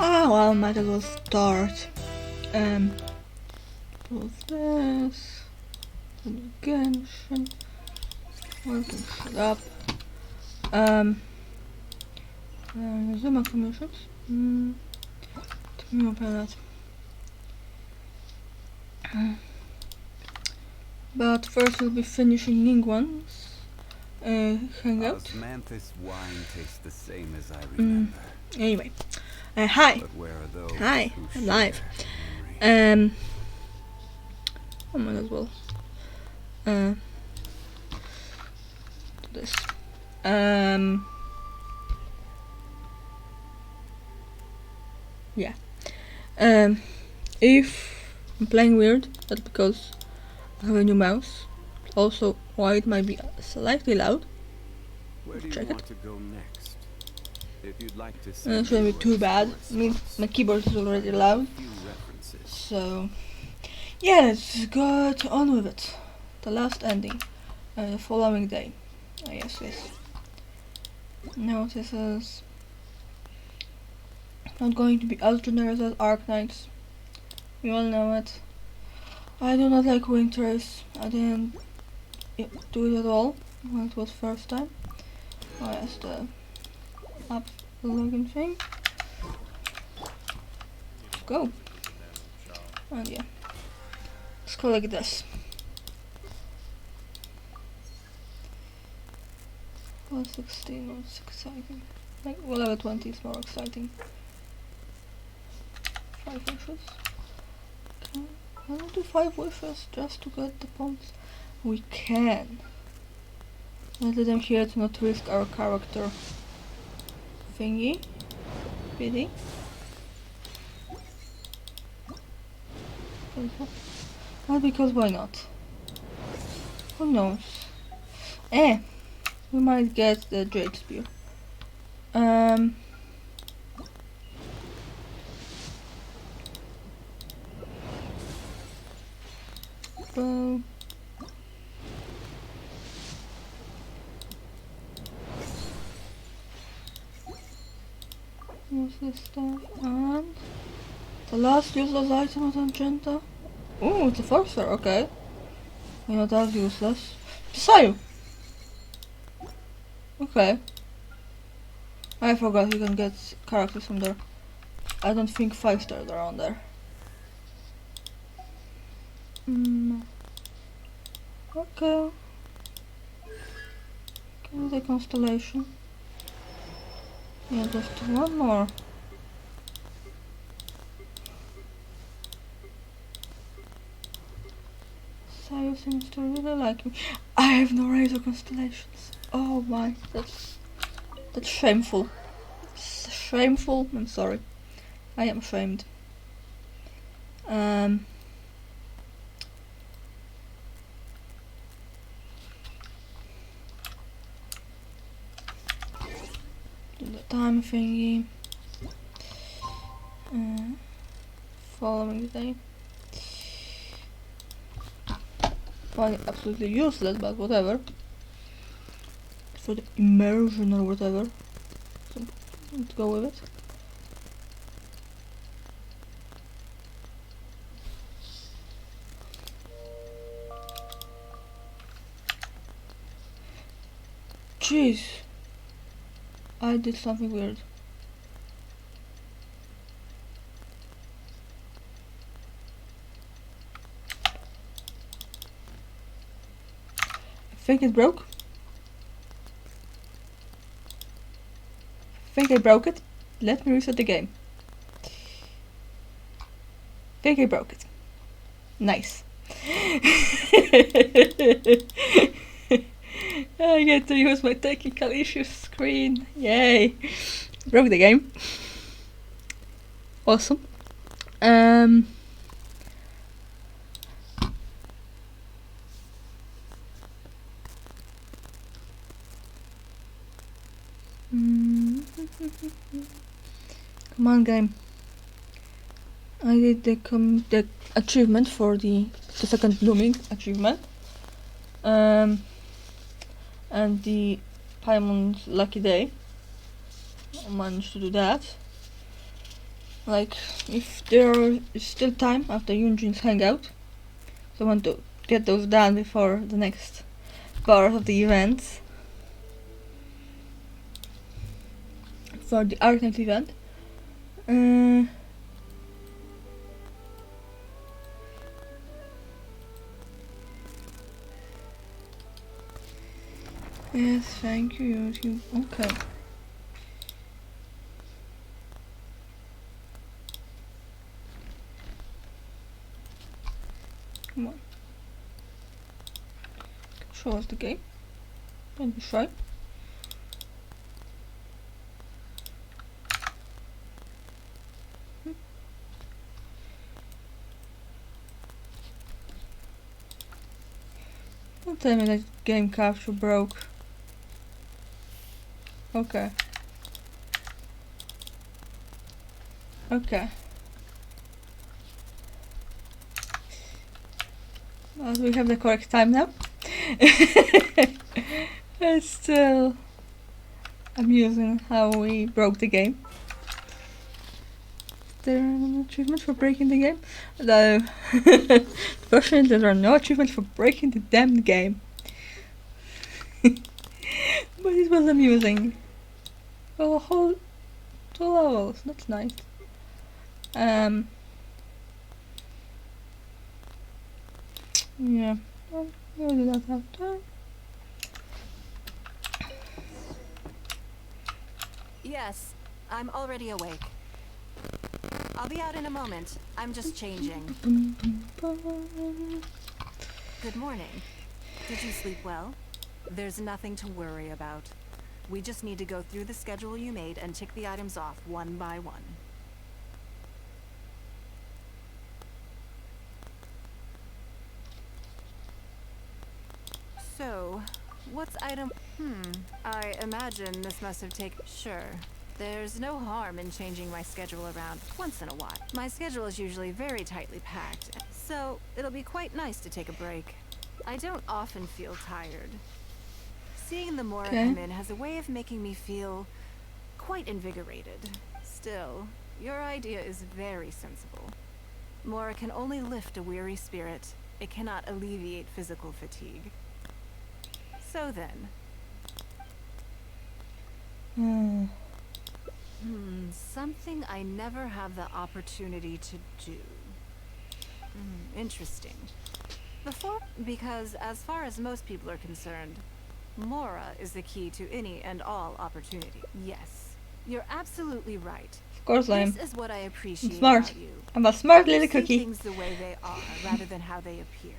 Ah, well, might as well start. With this. Genshin. Well, can shut up. Zuma commissions. Tell me about that. But first we'll be finishing Ningguang's hangout. Osmanthus wine tastes the same as I remember. Anyway, hi. But where are those Hi, who I'm live. share memory? I might as well do this. Yeah. If I'm playing weird, that's because I have a new mouse. Also, why it might be slightly loud. Where do you Check want it. to go next? If you'd like to see It shouldn't be too bad. I mean, my keyboard is already loud. So, yeah, let's get on with it. The last ending. The following day. Yes. No, this is not going to be as generous as Arknights. We all know it. I do not like winters. I didn't do it at all when it was first time. Oh yes, the app login thing. Let's go. And yeah. Let's go like this. Level 16 was exciting. Like, well, level 20 is more exciting. 5 wishes. Okay. Can we do 5 wishes just to get the points? We can. Let them here to not risk our character thingy. Pity. Well, because why not? Who knows? We might get the Jade Spear. Use this stuff, and the last useless item is Magenta. Ooh, it's a Forcer, okay. You know, that's useless. Psyu! Okay. I forgot you can get characters from there. I don't think 5 stars are on there. Okay. Give me the constellation. Yeah, just one more. Sayo seems to really like me. I have no razor constellations. Oh my, that's shameful. It's shameful. I'm sorry. I am ashamed. Do the time thingy. Following the day. Find it absolutely useless, but whatever. For the immersion or whatever. So, let's go with it. Jeez. I did something weird. I think it broke. I think I broke it. Let me reset the game. I think I broke it. Nice. I get to use my technical issues screen. Yay. Broke the game. Awesome. Come on, game. I did the achievement for the second blooming achievement. And the Paimon's lucky day. I managed to do that. Like, if there is still time after Yunjin's hangout, so I want to get those done before the next part of the event. For the Arknight event. Yes, thank you, YouTube. Okay. Come on. Show us the game. Don't be shy. Don't tell me that game capture broke. Okay. Okay. Well, we have the correct time now. It's still amusing how we broke the game. There are no achievements for breaking the game? No. Fortunately, there are no achievements for breaking the damn game. But it was amusing. Oh, a whole 2 levels, that's nice. Yeah, well, we do not have time. Yes, I'm already awake. I'll be out in a moment. I'm just changing. Good morning. Did you sleep well? There's nothing to worry about. We just need to go through the schedule you made and tick the items off one by one. So, what's item? I imagine this must have taken. Sure. There's no harm in changing my schedule around once in a while. My schedule is usually very tightly packed, so it'll be quite nice to take a break. I don't often feel tired. Seeing the Mora come in has a way of making me feel quite invigorated. Still, your idea is very sensible. Mora can only lift a weary spirit. It cannot alleviate physical fatigue. So then. Something I never have the opportunity to do. Interesting. Because as far as most people are concerned, Mora is the key to any and all opportunity. Yes, you're absolutely right. Of course I am. This is what I appreciate Smart. about you. I'm a smart little You see cookie. things the way they are, rather than how they appear.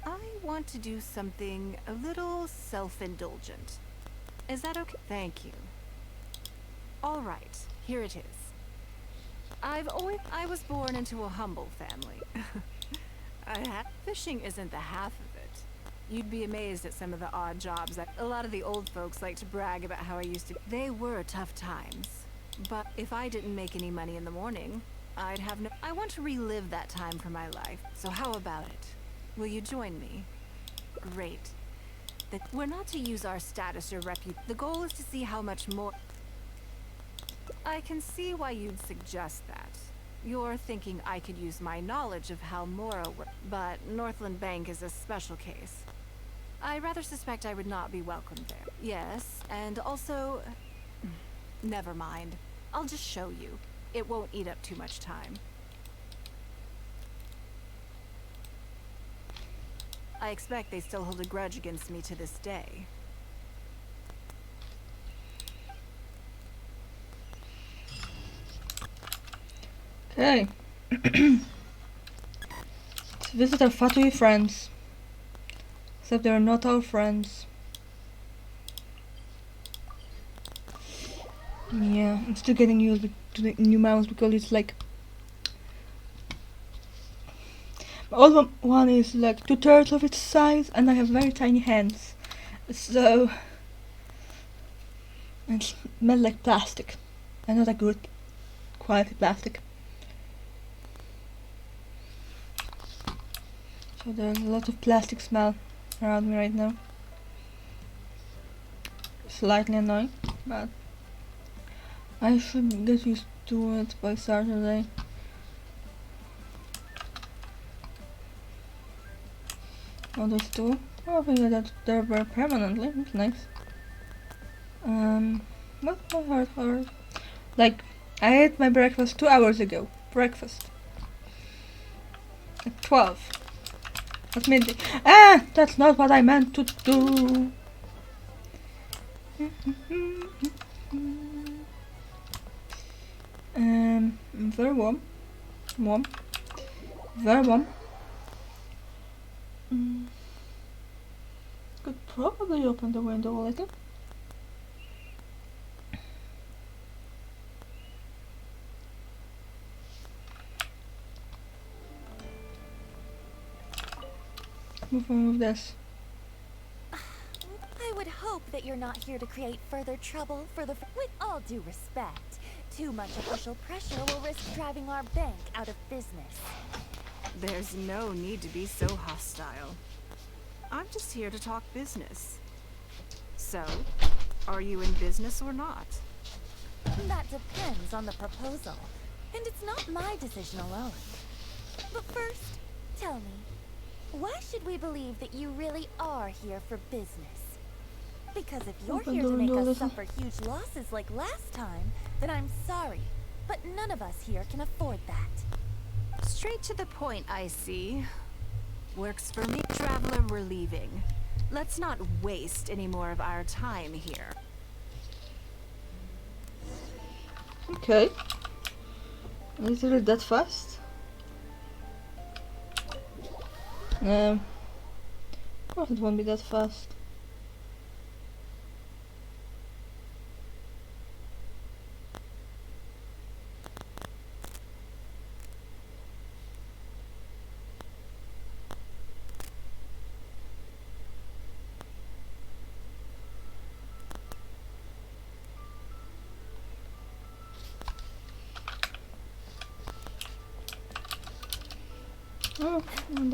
I want to do something a little self-indulgent. Is that okay? Thank you. All right, here it is. I was born into a humble family. Fishing isn't the half of it. You'd be amazed at some of the odd jobs that a lot of the old folks like to brag about how I used to. They were tough times. But if I didn't make any money in the morning, I'd have no. I want to relive that time for my life. So how about it? Will you join me? Great. We're not to use our status or reputation. The goal is to see how much more. I can see why you'd suggest that. You're thinking I could use my knowledge of how Mora works, but Northland Bank is a special case. I rather suspect I would not be welcome there. Yes, and also... Never mind. I'll just show you. It won't eat up too much time. I expect they still hold a grudge against me to this day. Okay. Let's visit our Fatui friends. Except they are not our friends. Yeah, I'm still getting used to the new mouse because it's like... My old one is like 2/3 of its size and I have very tiny hands. So... It smells like plastic. And not a good quality plastic. So there's a lot of plastic smell around me right now. Slightly annoying, but I should get used do it by Saturday. Oh, those two. Oh, I think that they're very permanently. That's nice. What my heart hurt? Like, I ate my breakfast 2 hours ago. Breakfast. At 12. At midday. Ah! That's not what I meant to do! Very warm. Warm. Very warm. Could probably open the window a little. Move on with this. I would hope that you're not here to create further trouble for the... With all due respect, too much official pressure will risk driving our bank out of business. There's no need to be so hostile. I'm just here to talk business. So, are you in business or not? That depends on the proposal, and it's not my decision alone. But first, tell me, why should we believe that you really are here for business? Because if you're Open here the to make window, us listen. suffer huge losses like last time, then I'm sorry, but none of us here can afford that. Straight to the point, I see. Works for me, traveler, we're leaving. Let's not waste any more of our time here. Okay. Is it that fast? Of course it won't be that fast. Oh, and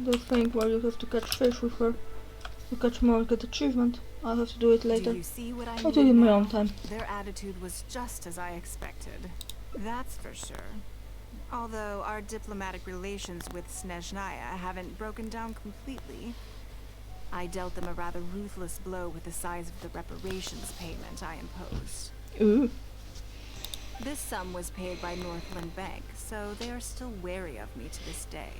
the thing where you have to catch fish with her. To catch more, get achievement. I'll have to do it later. Do you see what I I'll mean do it in my now? own time. Their attitude was just as I expected. That's for sure. Although our diplomatic relations with Snezhnaya haven't broken down completely. I dealt them a rather ruthless blow with the size of the reparations payment I imposed. Ooh. This sum was paid by Northland Bank, so they are still wary of me to this day.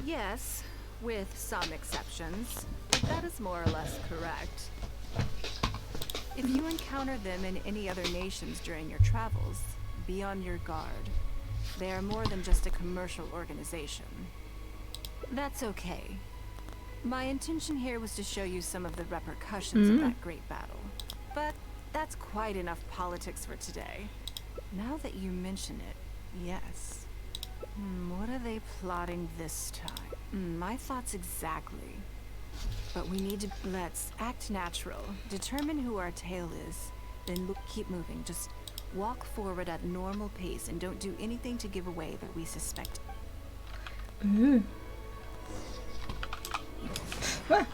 Yes, with some exceptions, but that is more or less correct. If you encounter them in any other nations during your travels, be on your guard. They are more than just a commercial organization. That's okay. My intention here was to show you some of the repercussions of that great battle. But that's quite enough politics for today. Now that you mention it, yes. What are they plotting this time? My thoughts exactly. But we need to... Let's act natural. Determine who our tail is. Then keep moving. Just walk forward at normal pace and don't do anything to give away that we suspect. Ooh. Ah.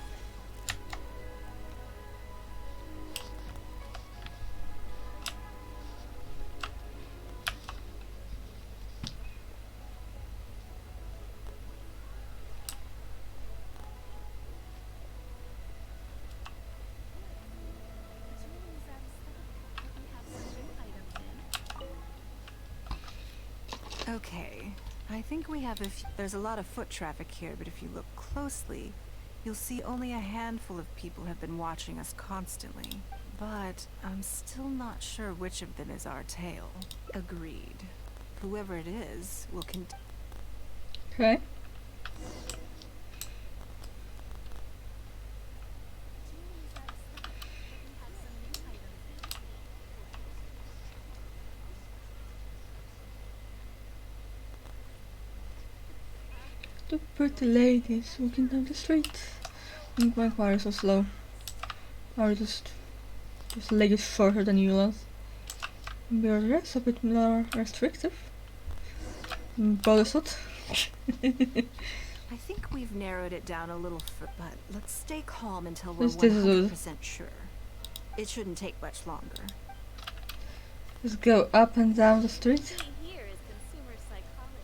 Okay, I think we have there's a lot of foot traffic here, but if you look closely, you'll see only a handful of people have been watching us constantly. But I'm still not sure which of them is our tail. Agreed. Whoever it is will Okay. Two pretty ladies walking down the street. My car is so slow. Or just leg is shorter than yours. Your dress a bit more restrictive. Bodysuit. I think we've narrowed it down a little, but let's stay calm until we're This is 100% sure. It shouldn't take much longer. Just go up and down the street. Here is consumer psychology.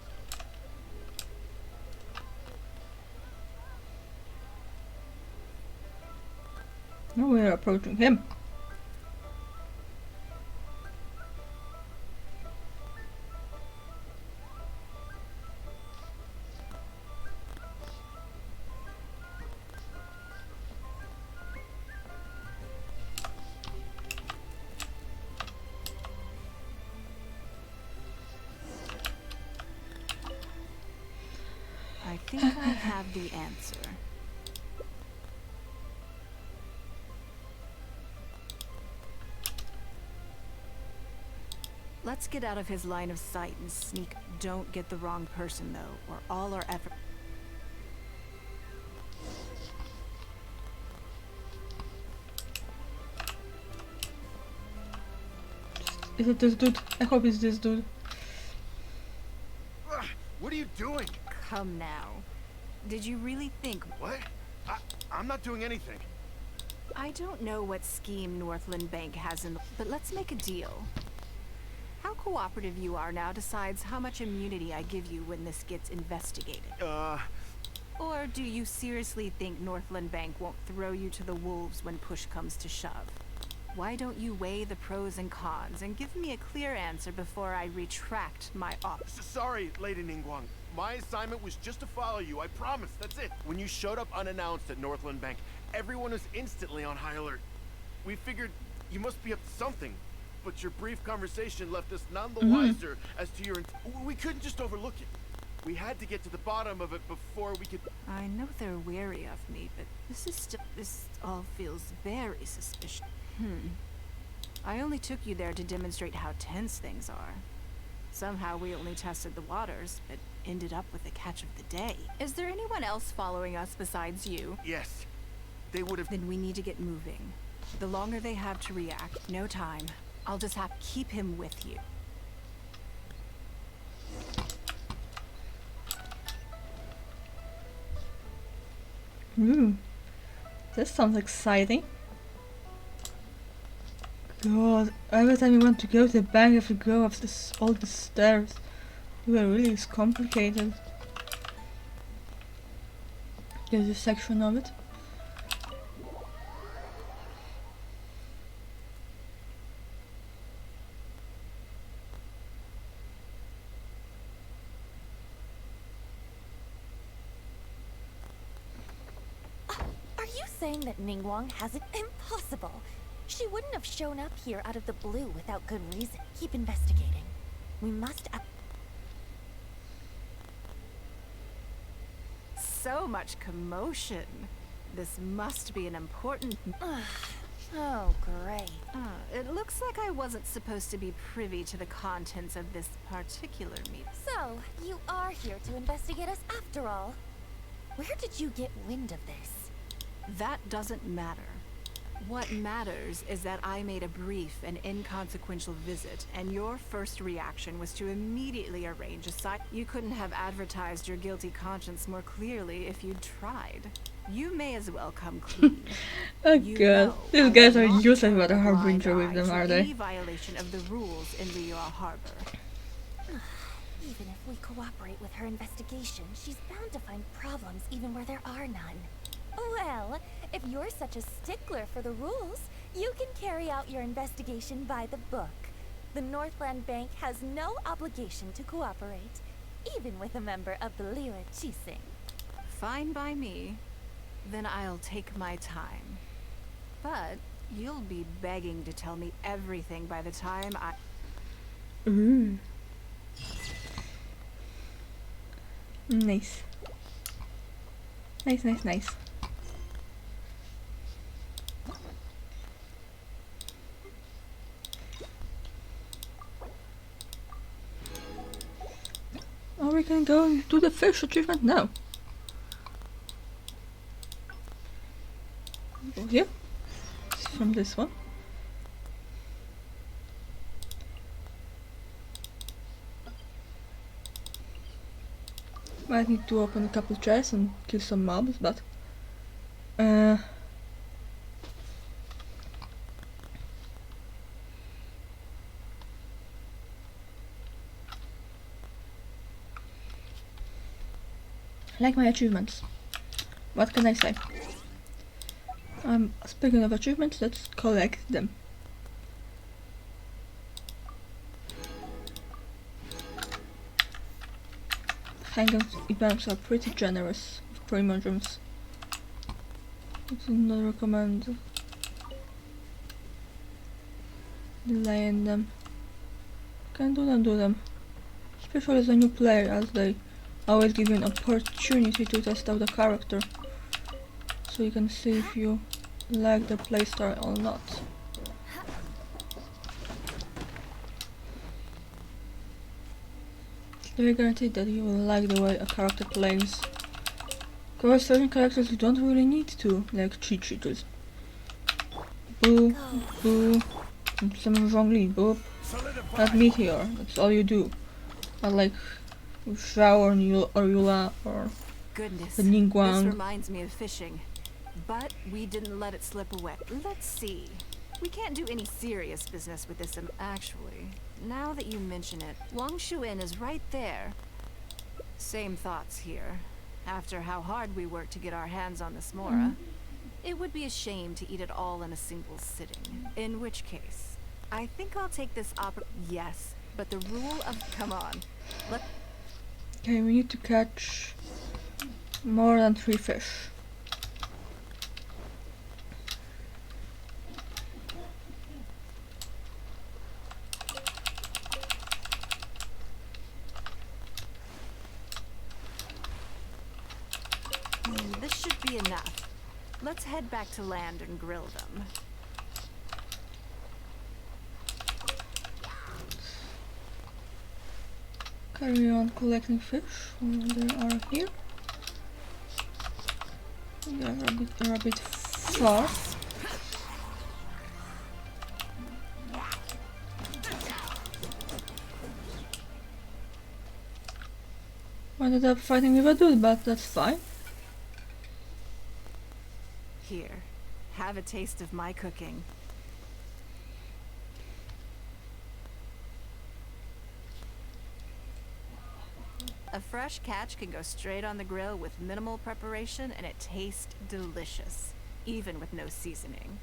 Now we're approaching him. I think I have the answer. Let's get out of his line of sight and sneak. Don't get the wrong person, though, or all our effort. Is it this dude? I hope it's this dude. What are you doing? Come now. Did you really think... What? I'm not doing anything. I don't know what scheme Northland Bank has in... But let's make a deal. How cooperative you are now decides how much immunity I give you when this gets investigated. Or do you seriously think Northland Bank won't throw you to the wolves when push comes to shove? Why don't you weigh the pros and cons and give me a clear answer before I retract my offer? Sorry, Lady Ningguang. My assignment was just to follow you, I promise, that's it. When you showed up unannounced at Northland Bank, everyone was instantly on high alert. We figured you must be up to something, but your brief conversation left us none the wiser as to your... We couldn't just overlook it. We had to get to the bottom of it before we could... I know they're wary of me, but this all feels very suspicious. I only took you there to demonstrate how tense things are. Somehow we only tested the waters, but ended up with the catch of the day. Is there anyone else following us besides you? Yes. They would have... Then we need to get moving. The longer they have to react, no time. I'll just have to keep him with you. This sounds exciting. God, every time you want to go to the bank, you have to go up all the stairs. It really is complicated. There's a section of it. Are you saying that Ningguang has it? Impossible! She wouldn't have shown up here out of the blue without good reason. Keep investigating. We must... So much commotion. This must be an important... Oh, great. It looks like I wasn't supposed to be privy to the contents of this particular meeting. So, you are here to investigate us after all. Where did you get wind of this? That doesn't matter. What matters is that I made a brief and inconsequential visit, and your first reaction was to immediately arrange a site. You couldn't have advertised your guilty conscience more clearly if you'd tried. You may as well come clean. Oh You god, know these I guys will are not useless turn with a a harbinger blind with them, eye are to they? any violation of the rules in Liyue Harbor. Even if we cooperate with her investigation, she's bound to find problems even where there are none. Well, if you're such a stickler for the rules, you can carry out your investigation by the book. The Northland Bank has no obligation to cooperate, even with a member of the Liyue Qixing. Fine by me. Then I'll take my time. But you'll be begging to tell me everything by the time I... Ooh. Nice. Nice, nice, nice. Or we can go and do the fish achievement now. Go here. It's from this one. Might need to open a couple chests and kill some mobs, but like my achievements. What can I say? Speaking of achievements, let's collect them. Hangout events are pretty generous with premium gems. I do not recommend delaying them. Can do them. Especially as a new player, as they always give you an opportunity to test out the character. So you can see if you like the playstyle or not. It's very guaranteed that you will like the way a character plays. Because certain characters you don't really need to, like cheat sheeters. Boo, boo, and some wrongly, boop. Not meteor, that's all you do. Not like Shao or Yula or Goodness, the this Ningguang. reminds me of fishing. But we didn't let it slip away. Let's see. We can't do any serious business with this. Actually, now that you mention it, Wang Shuin is right there. Same thoughts here. After how hard we worked to get our hands on this Mora, it would be a shame to eat it all in a single sitting. In which case, I think I'll take this Yes, but the rule of... Come on. Okay, we need to catch more than 3 fish. This should be enough. Let's head back to land and grill them. Carry on collecting fish. They are here. They are a bit far. I ended up fighting with a dude, but that's fine. Here, have a taste of my cooking. A fresh catch can go straight on the grill with minimal preparation and it tastes delicious, even with no seasoning.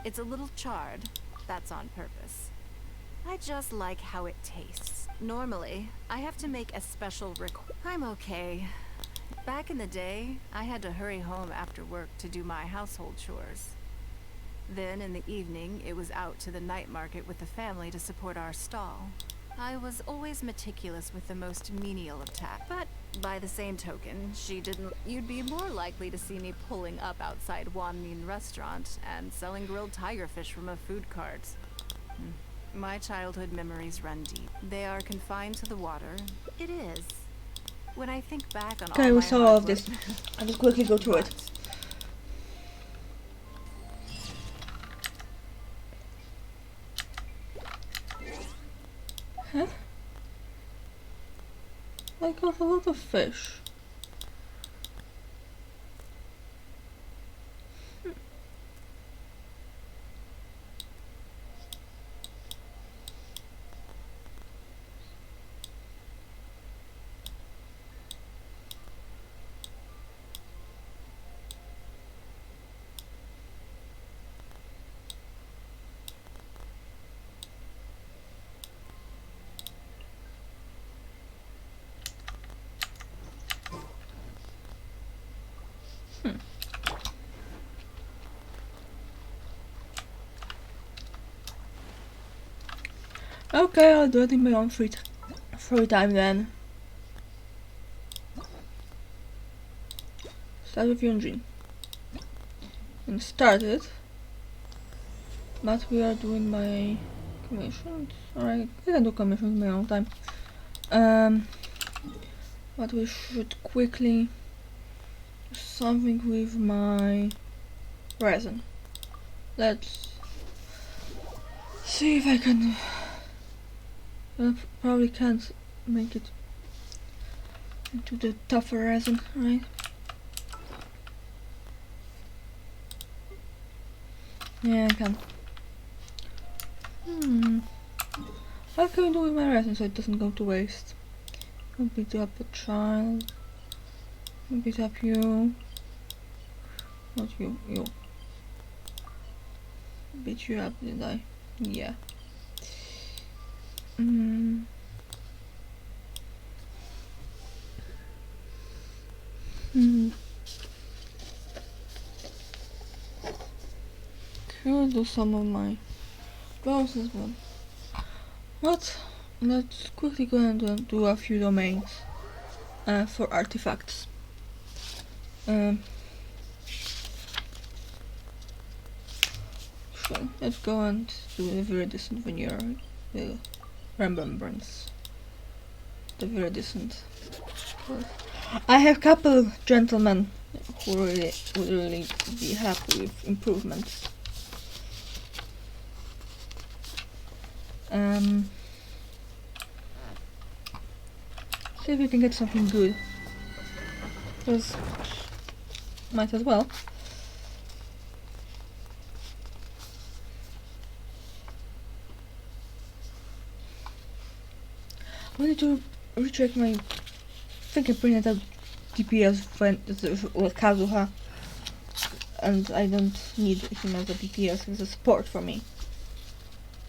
It's a little charred, that's on purpose. I just like how it tastes. Normally, I have to make a special I'm okay. Back in the day, I had to hurry home after work to do my household chores. Then in the evening, it was out to the night market with the family to support our stall. I was always meticulous with the most menial of tasks, but by the same token, you'd be more likely to see me pulling up outside Wanmin restaurant and selling grilled tiger fish from a food cart. My childhood memories run deep. They are confined to the water. It is. When I think back on Okay, we saw all of this. I'll just quickly go through it. Huh? I got a lot of fish. Okay, I'll do it in my own free time then. Start with Yunjin. And started. But we are doing my commissions. Alright, I can do commissions in my own time. But we should quickly do something with my resin. Let's see if I can. I probably can't make it into the tougher resin, right? Yeah, I can. What can we do with my resin so it doesn't go to waste? I beat up a child. I beat up you. Not you, you. Beat you up, did I? Yeah. Mm. Mm. Could do some of my bonuses, but let's quickly go and do a few domains for artifacts. Sure, let's go and do the viridescent veneer, the remembrance, the viridescent. I have couple gentlemen who really would really be happy with improvements. See if we can get something good. Because might as well. I need to recheck my. I think I printed out DPS with Kazuha, and I don't need him as a DPS. He's a support for me.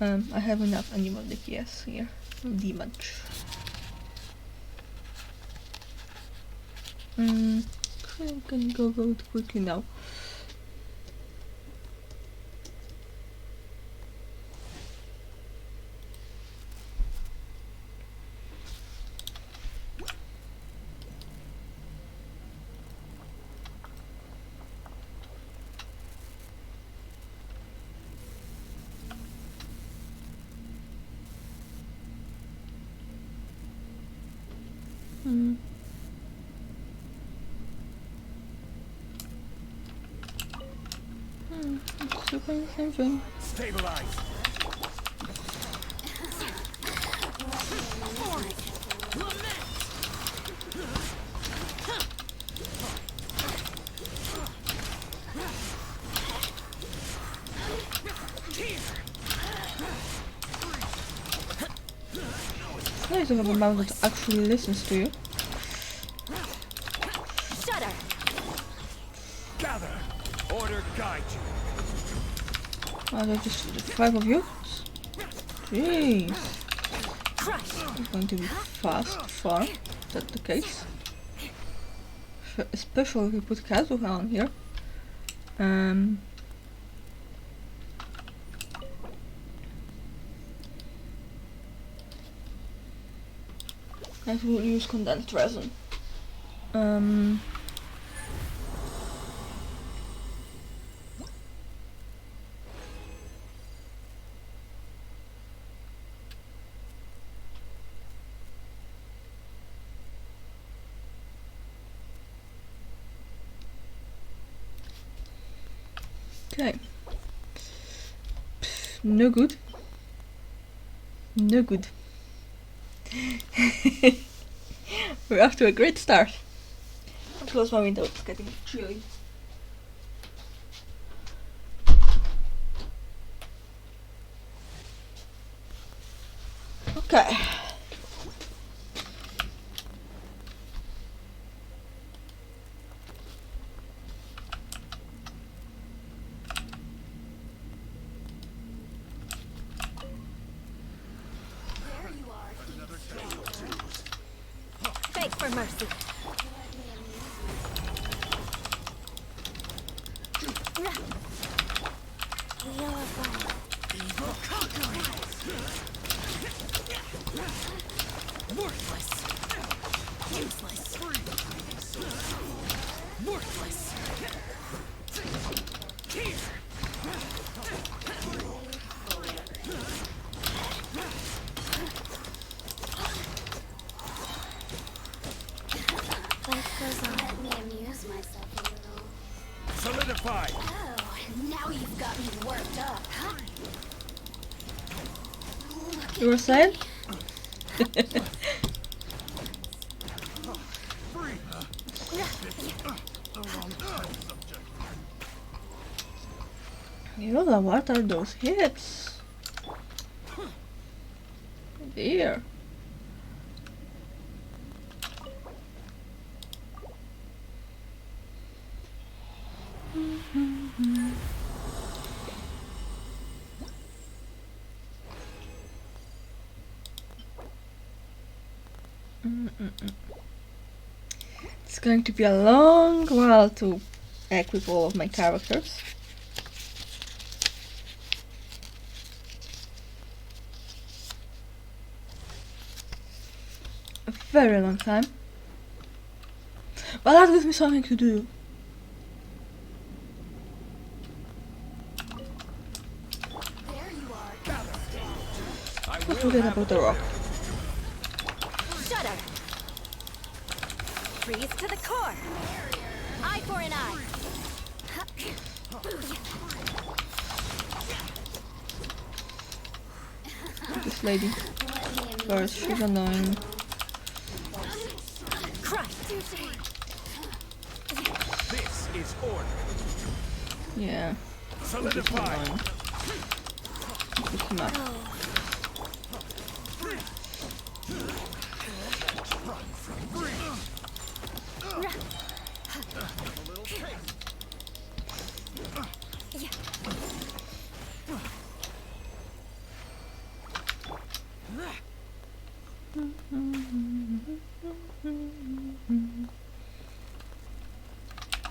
I have enough animal DPS here. Damage. I can go vote quickly now. Still doing the same thing. Stabilize. It's nice to have a mouse that actually listens to you. Shudder. Gather. Order guide you. Oh, there's just 5 of you? Jeez. It's going to be fast, far. Is that the case? Especially if we put Kazuha on here. I will use condensed resin. Okay. No good. No good. We're off to a great start. I'll close my window, it's getting chilly. Okay. Beg for mercy. Wheel of life. Worthless. Useless. Worthless. Here. Life goes on. Let me amuse myself a little. Solidify. Oh, now you've got me worked up, huh? You were saying? Yola, what are those hits? Dear. It's going to be a long while to equip all of my characters. A very long time. But that gives me something to do. Let's forget about the rock. Shudder. Freeze to the core. Eye for an eye. This lady. First, she's annoying. Crush. This is order. Yeah. Solidify. Pick him up.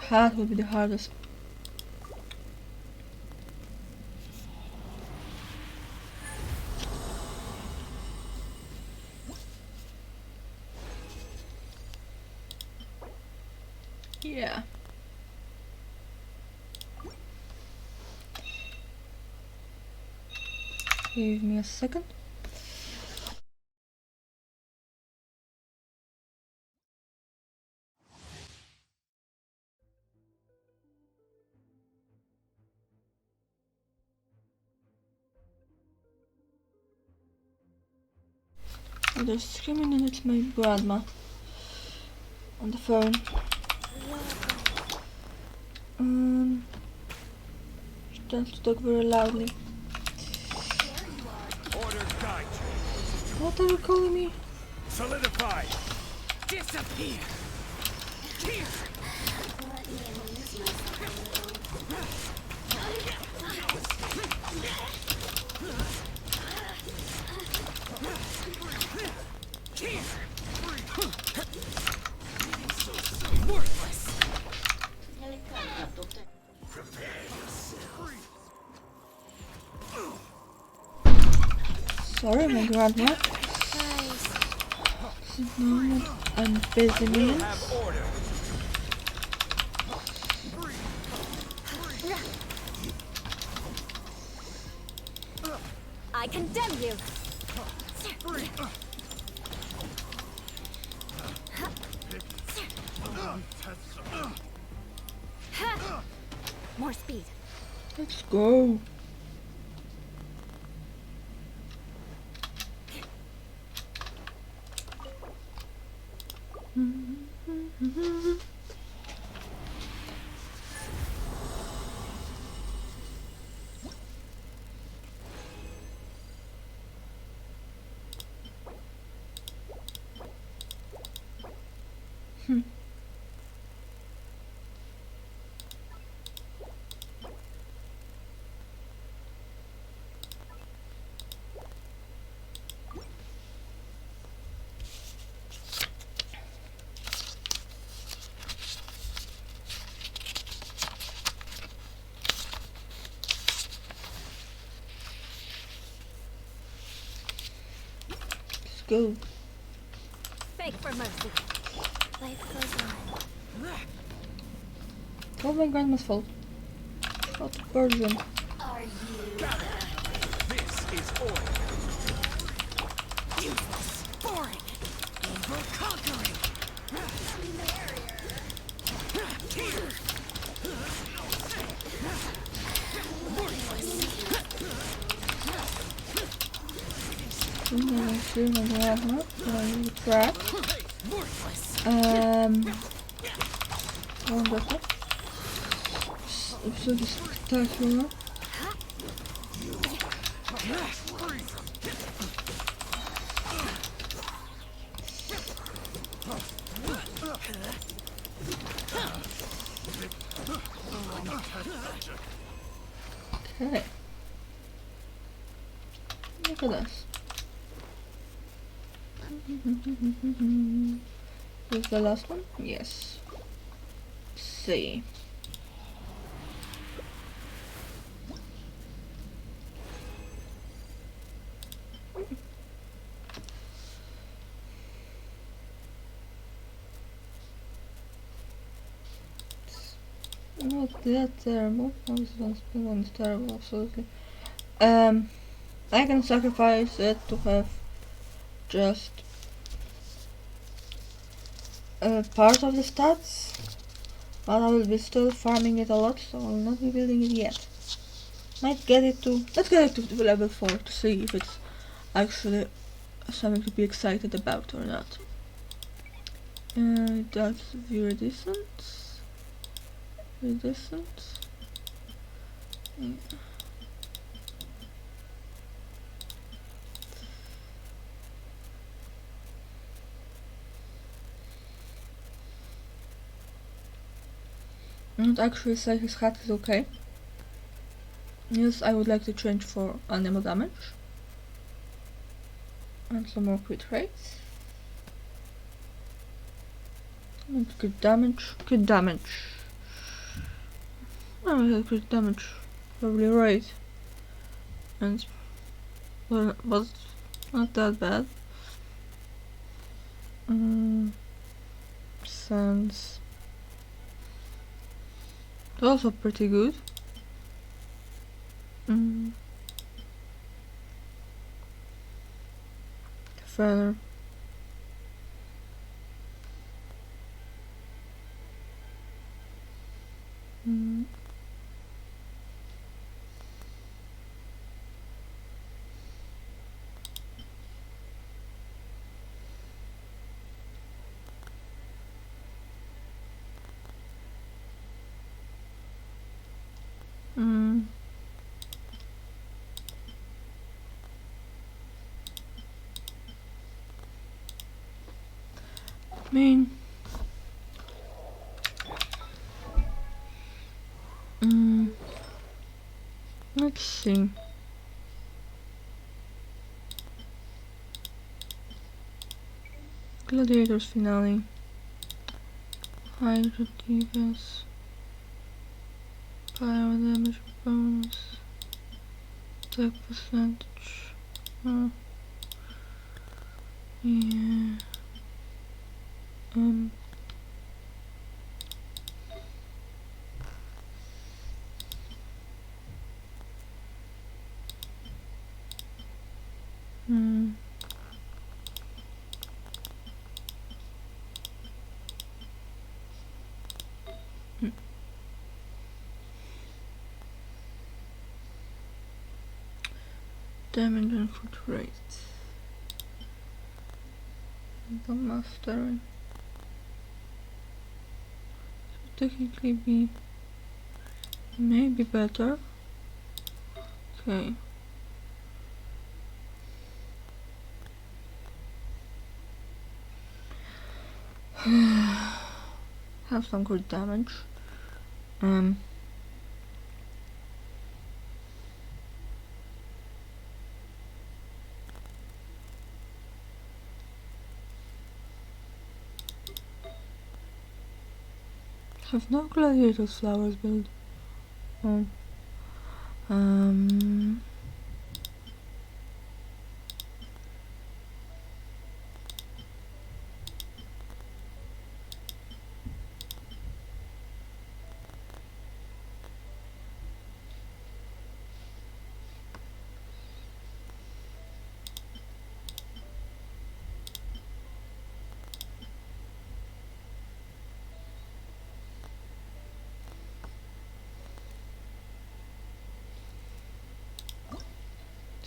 Hat will be the hardest. Yeah. Give me a second. Oh, they're screaming and it's my grandma on the phone. She tends to talk very loudly. Order guide you. What are you calling me? Solidify. Disappear. Here. Worthless. Sorry, my grandma. No, I'm busy means. Have order. I condemn you. More speed. Let's go. Go. Beg for mercy. Life goes on. All my grandma's fault. Not the version. This is order. Useless. Boring. Over-conquering. Here. My grandma. Track. Worthless. Wonderful. This episode is spectacular. Okay. Look at this. Is the last one? Yes. See. Not that terrible. Oh, this one's terrible, absolutely. I can sacrifice it to have just part of the stats, but I will be still farming it a lot, so I will not be building it yet. Might get it to, let's get it to level 4 to see if it's actually something to be excited about or not. That's very decent. Very decent. Yeah. I would actually say his hat is okay. Yes, I would like to change for animal damage. And some more crit rates. And good damage. Good damage. Oh, yeah, crit damage. Probably right. And was not that bad. Sense. Also pretty good. Further. I mean, let's see. Gladiators finale. Hydra defense. Fire damage bonus. Attack percentage. Yeah. Damage and foot rate. The mastery. Should technically be maybe better. Okay. Have some good damage. Have no gladiators flowers build. Oh.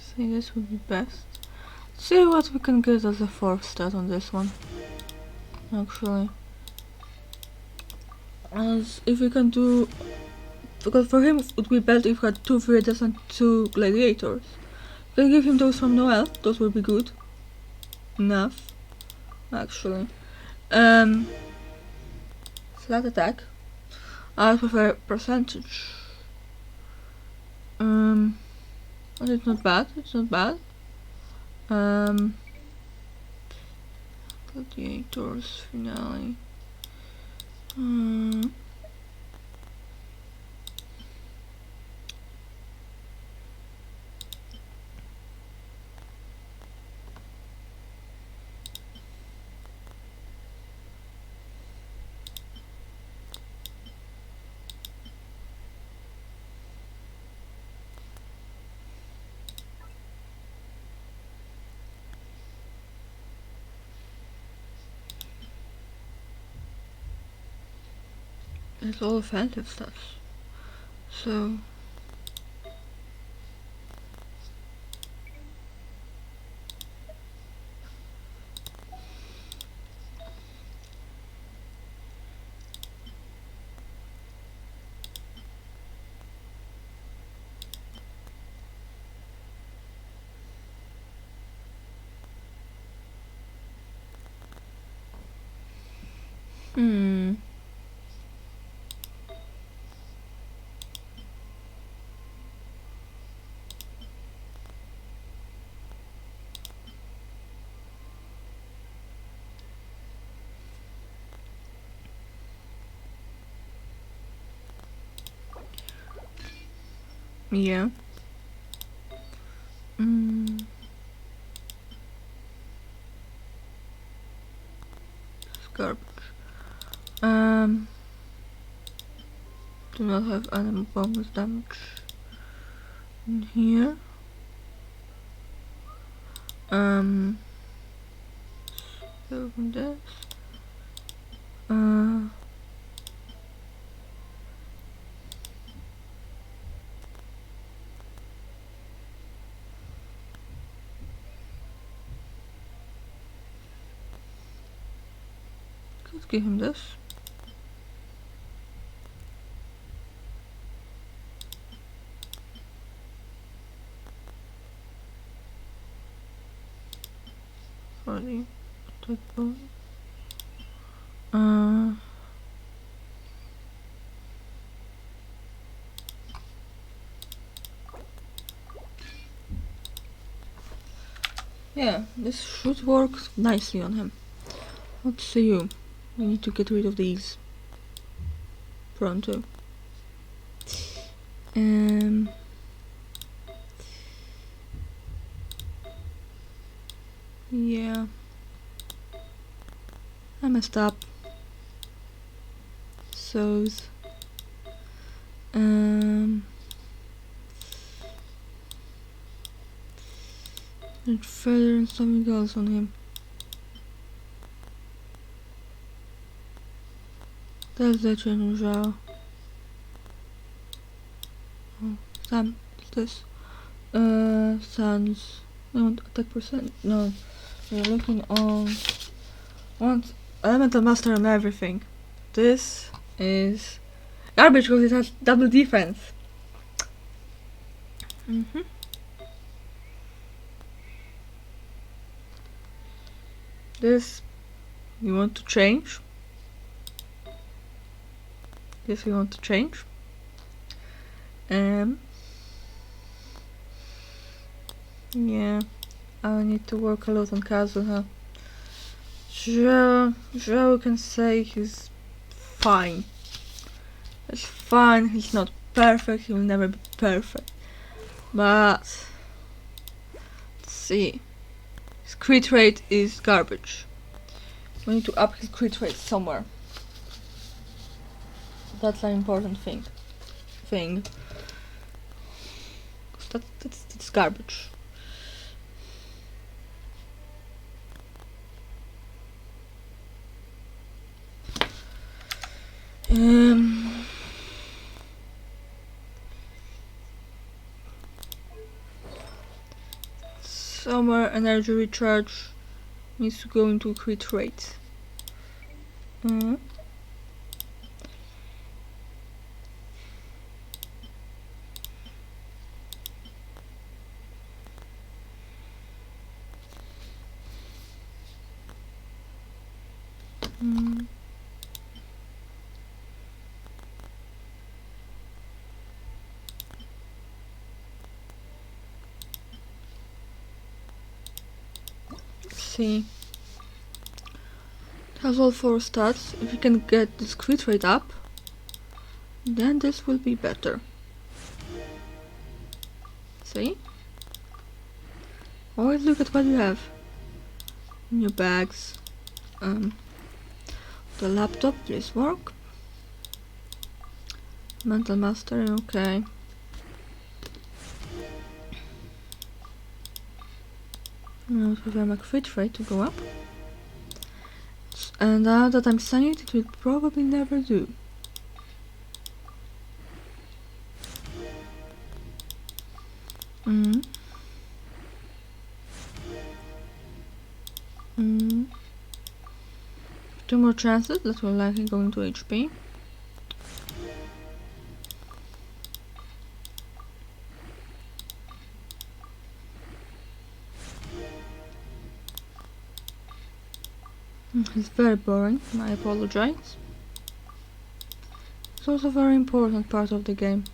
I think this would be best. See what we can get as a 4th stat on this one. Actually. As if we can do, because for him it would be better if we had 2 Viridians and 2 gladiators. If we can give him those from Noel, those would be good. Enough. Actually. Flat attack. I prefer percentage. But it's not bad. It's not bad. Gladiators finale. It's all offensive stuff. So yeah. It's garbage. Do not have animal bonus damage in here. So from this. Let's give him this. For the attack bonus. Yeah, this should work nicely on him. What say you? We need to get rid of these pronto. Yeah, I messed up. So's and further and something else on him. That's the change. Oh, Sam, this Sans. No, attack percent. No, we're looking on. Want elemental master and everything. This is garbage because it has double defense. This you want to change. This we want to change. Yeah, I need to work a lot on Kazuha. Joe can say he's fine. It's fine, he's not perfect, he will never be perfect. But let's see. His crit rate is garbage. We need to up his crit rate somewhere. That's an important thing. That's garbage. Somewhere energy recharge needs to go into crit rate. see. It has all 4 stats. If you can get this crit rate up, then this will be better. See? Always look at what you have in your bags. The laptop, please work. Mental mastery, okay. Now we have a crit rate to go up. And now that I'm studying it, will probably never do. Mm. Mm. 2 more chances, that will likely go into HP. It's very boring, I apologize. It's also a very important part of the game.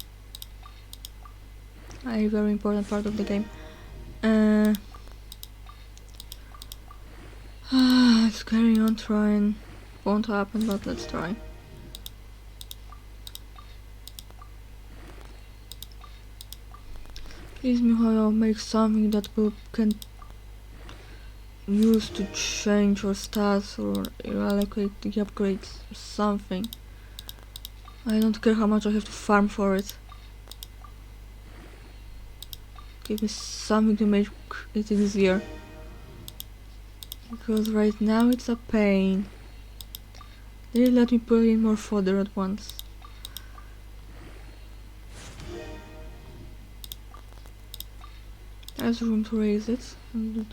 A very important part of the game. Let's carry on trying. Won't happen, but let's try. Please, Mihail, make something that we can use to change your stats or allocate the upgrades or something. I don't care how much I have to farm for it. Give me something to make it easier. Because right now it's a pain. They let me put in more fodder at once. There's room to raise it and do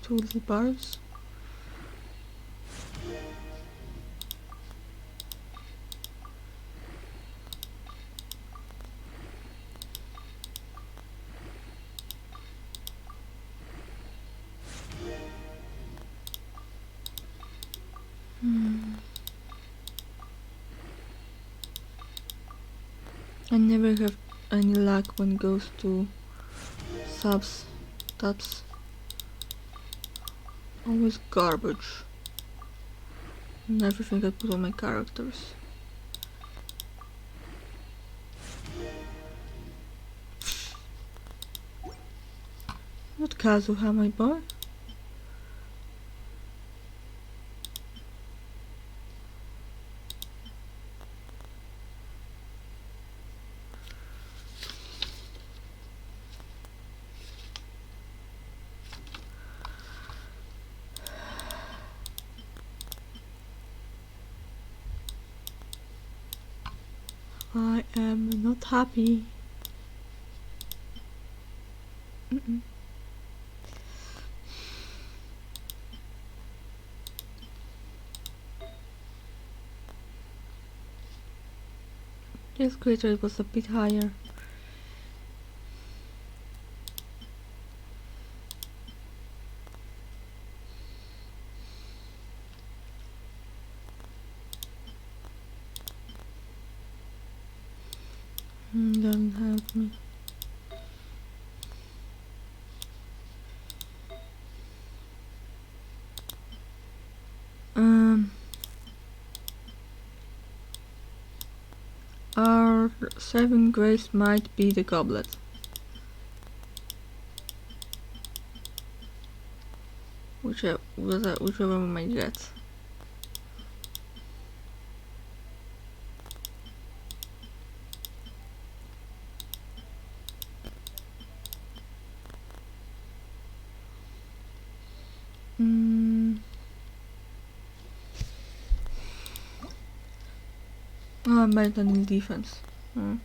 2 little bars. I never have any luck when it goes to subs, tabs. Always garbage. And everything I put on my characters. Not Kazuha, my boy. I am not happy. This crit rate was a bit higher. Doesn't help me. Our saving grace might be the goblet. Whichever we might get. Oh, I might not need defense. No.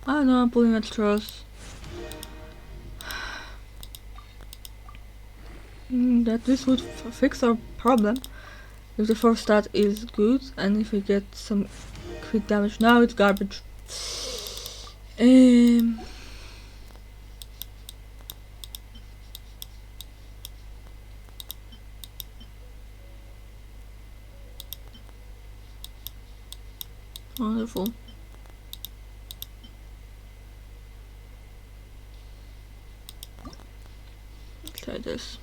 I know I'm pulling at straws. That this would fix our problem if the first stat is good and if we get some crit damage. Now it's garbage. Wonderful. Let's try this.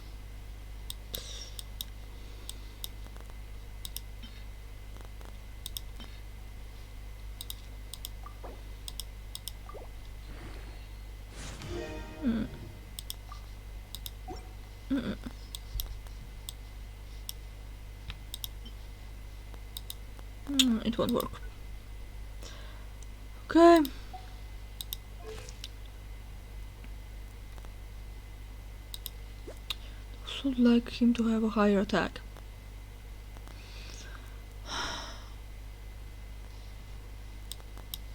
It won't work. Okay. Would like him to have a higher attack.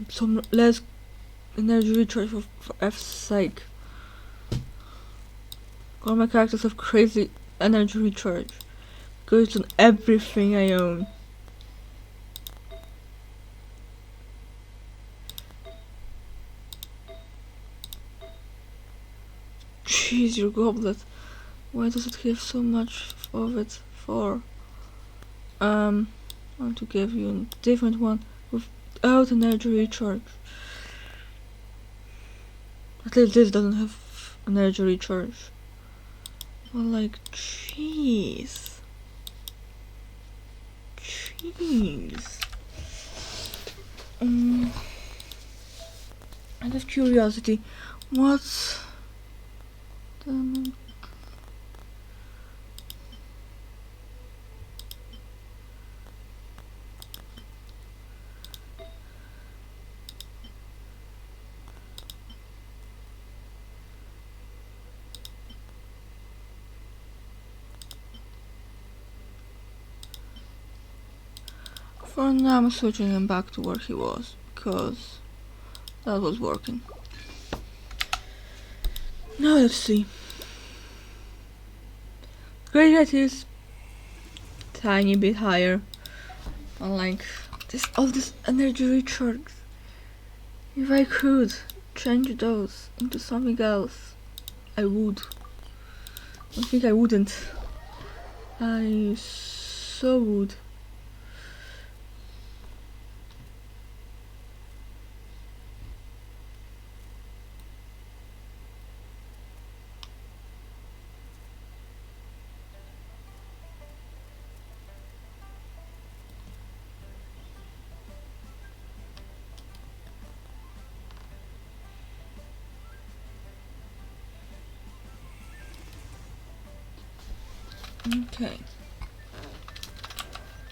Some less energy recharge for F's sake. All my characters have crazy energy recharge. Goes on everything I own. Jeez, your goblet. Why does it have so much of it for? I want to give you a different one without energy recharge. At least this doesn't have energy recharge. Well, like, jeez. Out of curiosity, what's the for now I'm switching him back to where he was, because that was working. Now let's see. Great rate is tiny bit higher. Unlike this, all this energy recharge. If I could change those into something else, I would. I think I wouldn't. I so would. Okay.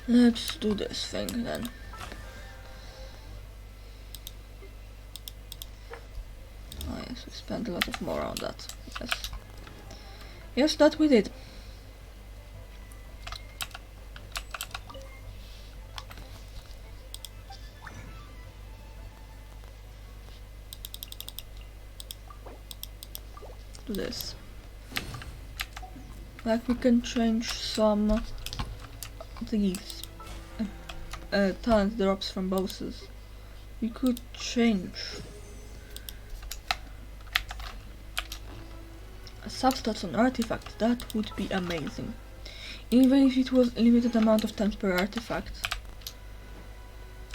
Let's do this thing then. Oh yes, we spent a lot of more on that. Yes. Yes, that we did. Do this. Like we can change some of these talent drops from bosses. We could change a substats on artifact. That would be amazing. Even if it was a limited amount of times per artifact.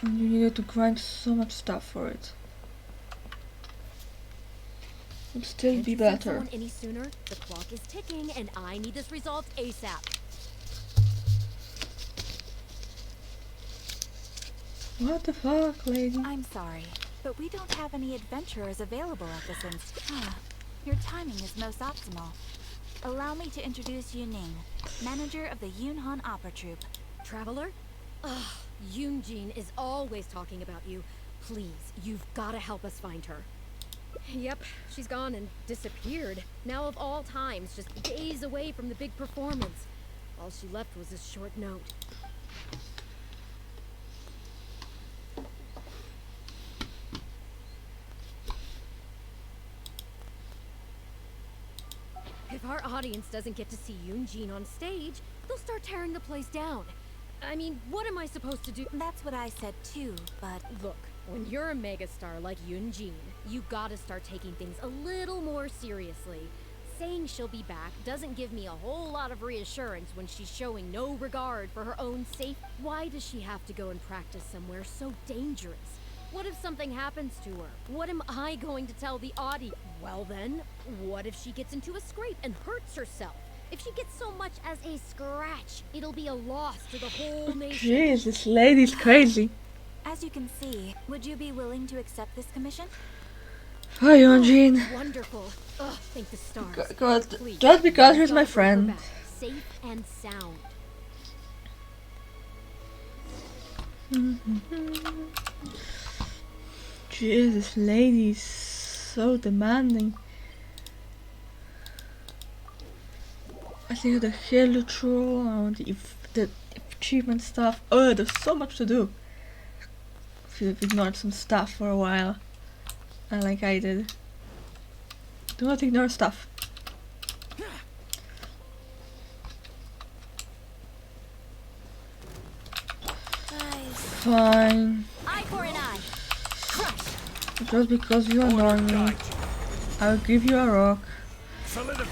And you needed to grind so much stuff for it. Would still be better. Any sooner? The clock is ticking, and I need this resolved ASAP. What the fuck, lady? I'm sorry, but we don't have any adventurers available at this instant. Your timing is most optimal. Allow me to introduce Yuning, manager of the Yunhan Opera Troupe. Traveler? Ugh, Yunjin is always talking about you. Please, you've gotta help us find her. Yep, she's gone and disappeared. Now of all times, just days away from the big performance. All she left was a short note. If our audience doesn't get to see Yoonjin on stage, they'll start tearing the place down. I mean, what am I supposed to do? That's what I said too, but Look, when you're a megastar like Yoonjin, you gotta start taking things a little more seriously. Saying she'll be back doesn't give me a whole lot of reassurance when she's showing no regard for her own safety. Why does she have to go and practice somewhere so dangerous? What if something happens to her? What am I going to tell the audience? Well then, what if she gets into a scrape and hurts herself? If she gets so much as a scratch, it'll be a loss to the whole nation. Jeez, this lady's crazy. as you can see, would you be willing to accept this commission? Hi, Eugene. Wonderful. Ugh, thank the stars. God, Please, just because he's gotta my bring her friend. back, safe and sound. Jeez, this lady's so demanding. I think the Helutro and the achievement stuff. Oh, there's so much to do. If you've ignored some stuff for a while, like I did. Do not ignore stuff. Fine. Eye for an eye. Just because you annoy me, I'll give you a rock.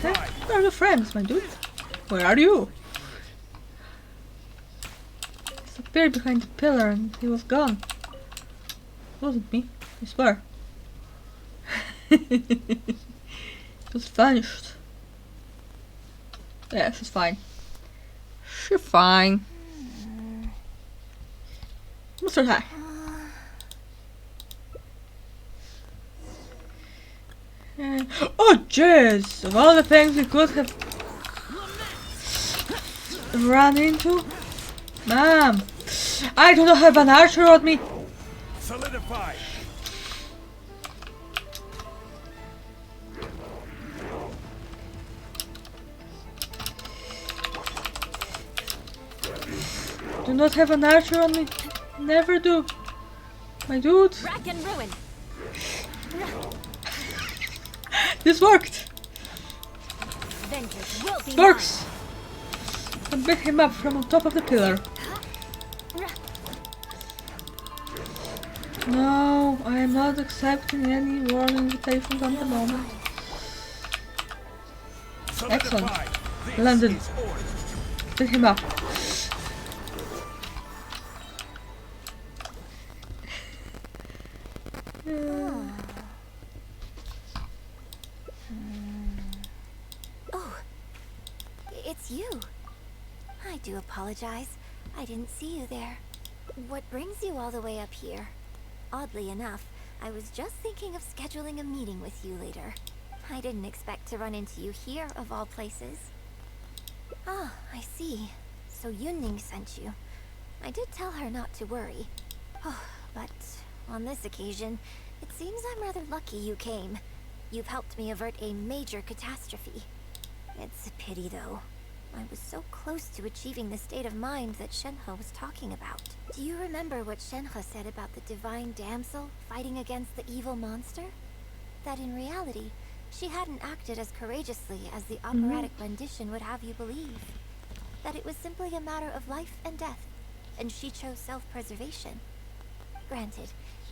Hey, we are your friends, my dude. Where are you? He disappeared behind the pillar and he was gone. It wasn't me, I swear. It was vanished. Yeah, she's fine. She's fine. Mr. High. Oh jeez! Of all the things we could have run into, ma'am, I do not have an archer on me. Solidify. Do not have an archer on me. Never do, my dude. Rack and ruin. This worked. Vengeance will be Works. I pick him up from on top of the pillar. No, I am not accepting any warm invitations at the moment. Excellent. London. Pick him up. Oh, it's you. I do apologize. I didn't see you there. What brings you all the way up here? Oddly enough, I was just thinking of scheduling a meeting with you later. I didn't expect to run into you here, of all places. Ah, I see. So Yunning sent you. I did tell her not to worry. Oh, but on this occasion, it seems I'm rather lucky you came. You've helped me avert a major catastrophe. It's a pity, though. I was so close to achieving the state of mind that Shenhe was talking about. Do you remember what Shenhe said about the divine damsel fighting against the evil monster? That in reality, she hadn't acted as courageously as the operatic rendition would have you believe. That it was simply a matter of life and death, and she chose self-preservation. Granted,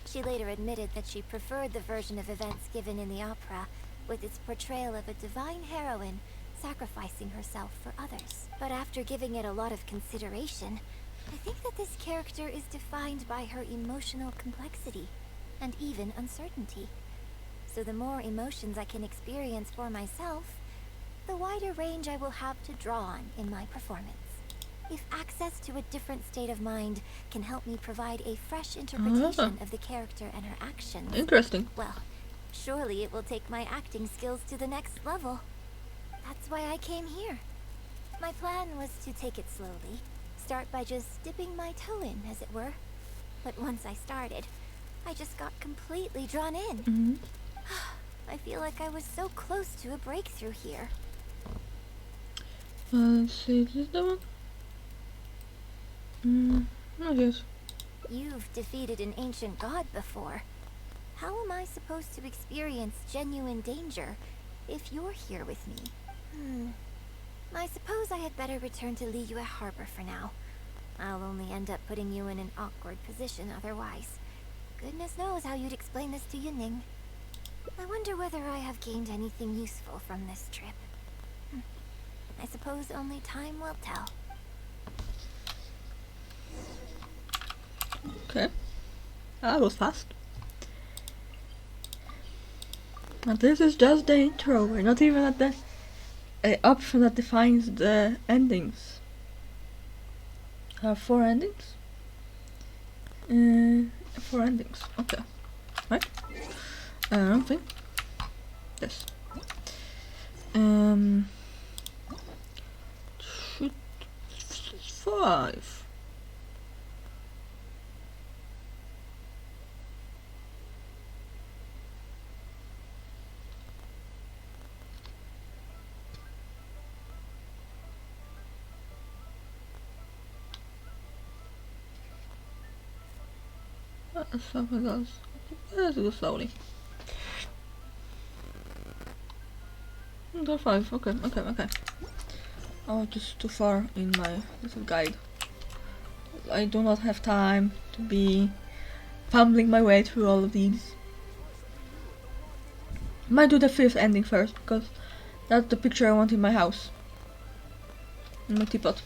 she later admitted that she preferred the version of events given in the opera, with its portrayal of a divine heroine sacrificing herself for others. But after giving it a lot of consideration, I think that this character is defined by her emotional complexity, and even uncertainty. So the more emotions I can experience for myself, the wider range I will have to draw on in my performance. If access to a different state of mind can help me provide a fresh interpretation of the character and her actions, Interesting. well, surely it will take my acting skills to the next level. That's why I came here. My plan was to take it slowly, start by just dipping my toe in, as it were. But once I started, I just got completely drawn in. I feel like I was so close to a breakthrough here. Let's see, is this the one? I guess. You've defeated an ancient god before. How am I supposed to experience genuine danger if you're here with me? I suppose I had better return to Liyue Harbor for now. I'll only end up putting you in an awkward position otherwise. Goodness knows how you'd explain this to Yunning. I wonder whether I have gained anything useful from this trip. I suppose only time will tell. Okay. That was fast. And this is just the intro. We're not even at the option that defines the endings. I have 4 endings? 4 endings. Okay. Right? I don't think. Yes. Should 5. Something else. Let's go slowly. There 5. Okay. Oh, just too far in my little guide. I do not have time to be fumbling my way through all of these. Might do the 5th ending first because that's the picture I want in my house. In my teapot.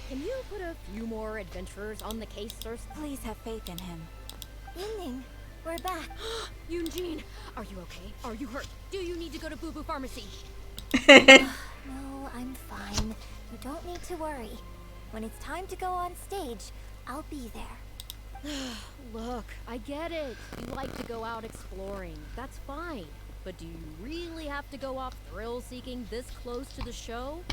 Can you put a few more adventurers on the case first? Please have faith in him. Yunning, we're back. Yunjin, are you okay? Are you hurt? Do you need to go to Boo Boo Pharmacy? No, I'm fine. You don't need to worry. When it's time to go on stage, I'll be there. Look, I get it. You like to go out exploring. That's fine. But do you really have to go off thrill-seeking this close to the show?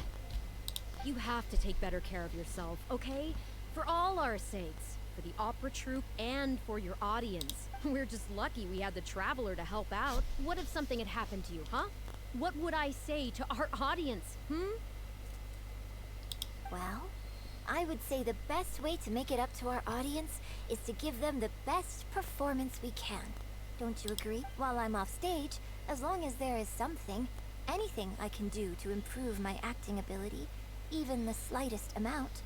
You have to take better care of yourself, okay? For all our sakes. For the opera troupe and for your audience. We're just lucky we had the Traveler to help out. What if something had happened to you, huh? What would I say to our audience, Well, I would say the best way to make it up to our audience is to give them the best performance we can. Don't you agree? While I'm off stage, as long as there is something, anything I can do to improve my acting ability, even the slightest amount,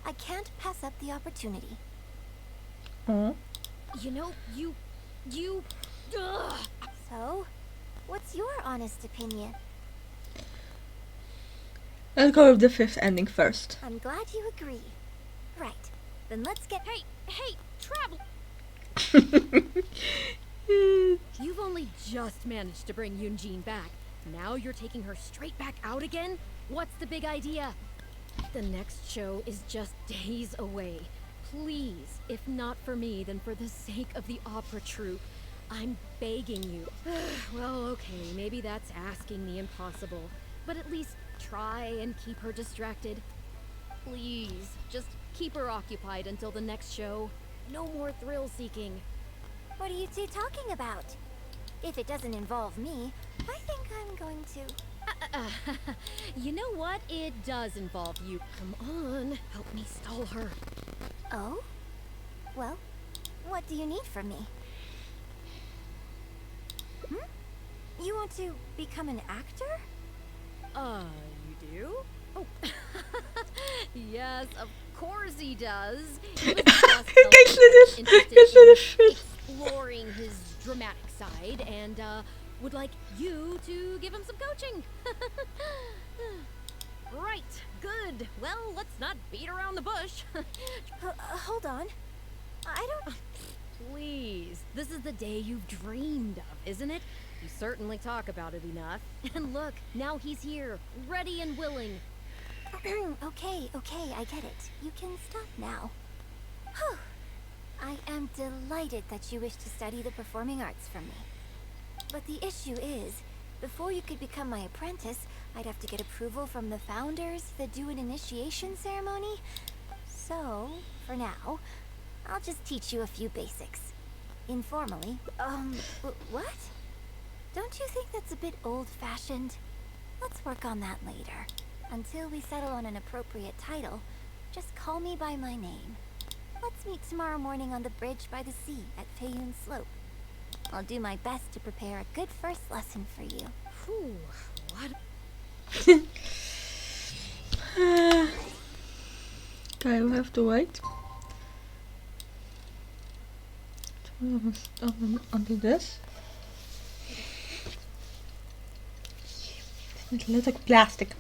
I can't pass up the opportunity. You know, Ugh. So, what's your honest opinion? Let's go with the 5th ending first. I'm glad you agree. Right, then let's get— Hey, Travel! You've only just managed to bring Yunjin back. Now you're taking her straight back out again? What's the big idea? The next show is just days away. Please, if not for me, then for the sake of the opera troupe, I'm begging you. Well, okay, maybe that's asking the impossible, but at least try and keep her distracted. Please, just keep her occupied until the next show. No more thrill-seeking. What are you two talking about? If it doesn't involve me, I think I'm going to— You know what? It does involve you. Come on, help me stall her. Oh? Well, what do you need from me? You want to become an actor? You do? Oh, yes, of course he does. He was just interested in exploring his dramatic side and, would like you to give him some coaching. Right, good. Well, let's not beat around the bush. Hold on. I don't— Please, this is the day you've dreamed of, isn't it? You certainly talk about it enough. And look, now he's here, ready and willing. Okay, I get it. You can stop now. Whew. I am delighted that you wish to study the performing arts from me. But the issue is, before you could become my apprentice, I'd have to get approval from the founders that do an initiation ceremony. So, for now, I'll just teach you a few basics. Informally. What? Don't you think that's a bit old-fashioned? Let's work on that later. Until we settle on an appropriate title, just call me by my name. Let's meet tomorrow morning on the bridge by the sea at Feiyun Slope. I'll do my best to prepare a good first lesson for you. Whew. What? Okay, we have to wait until this. It looks like plastic.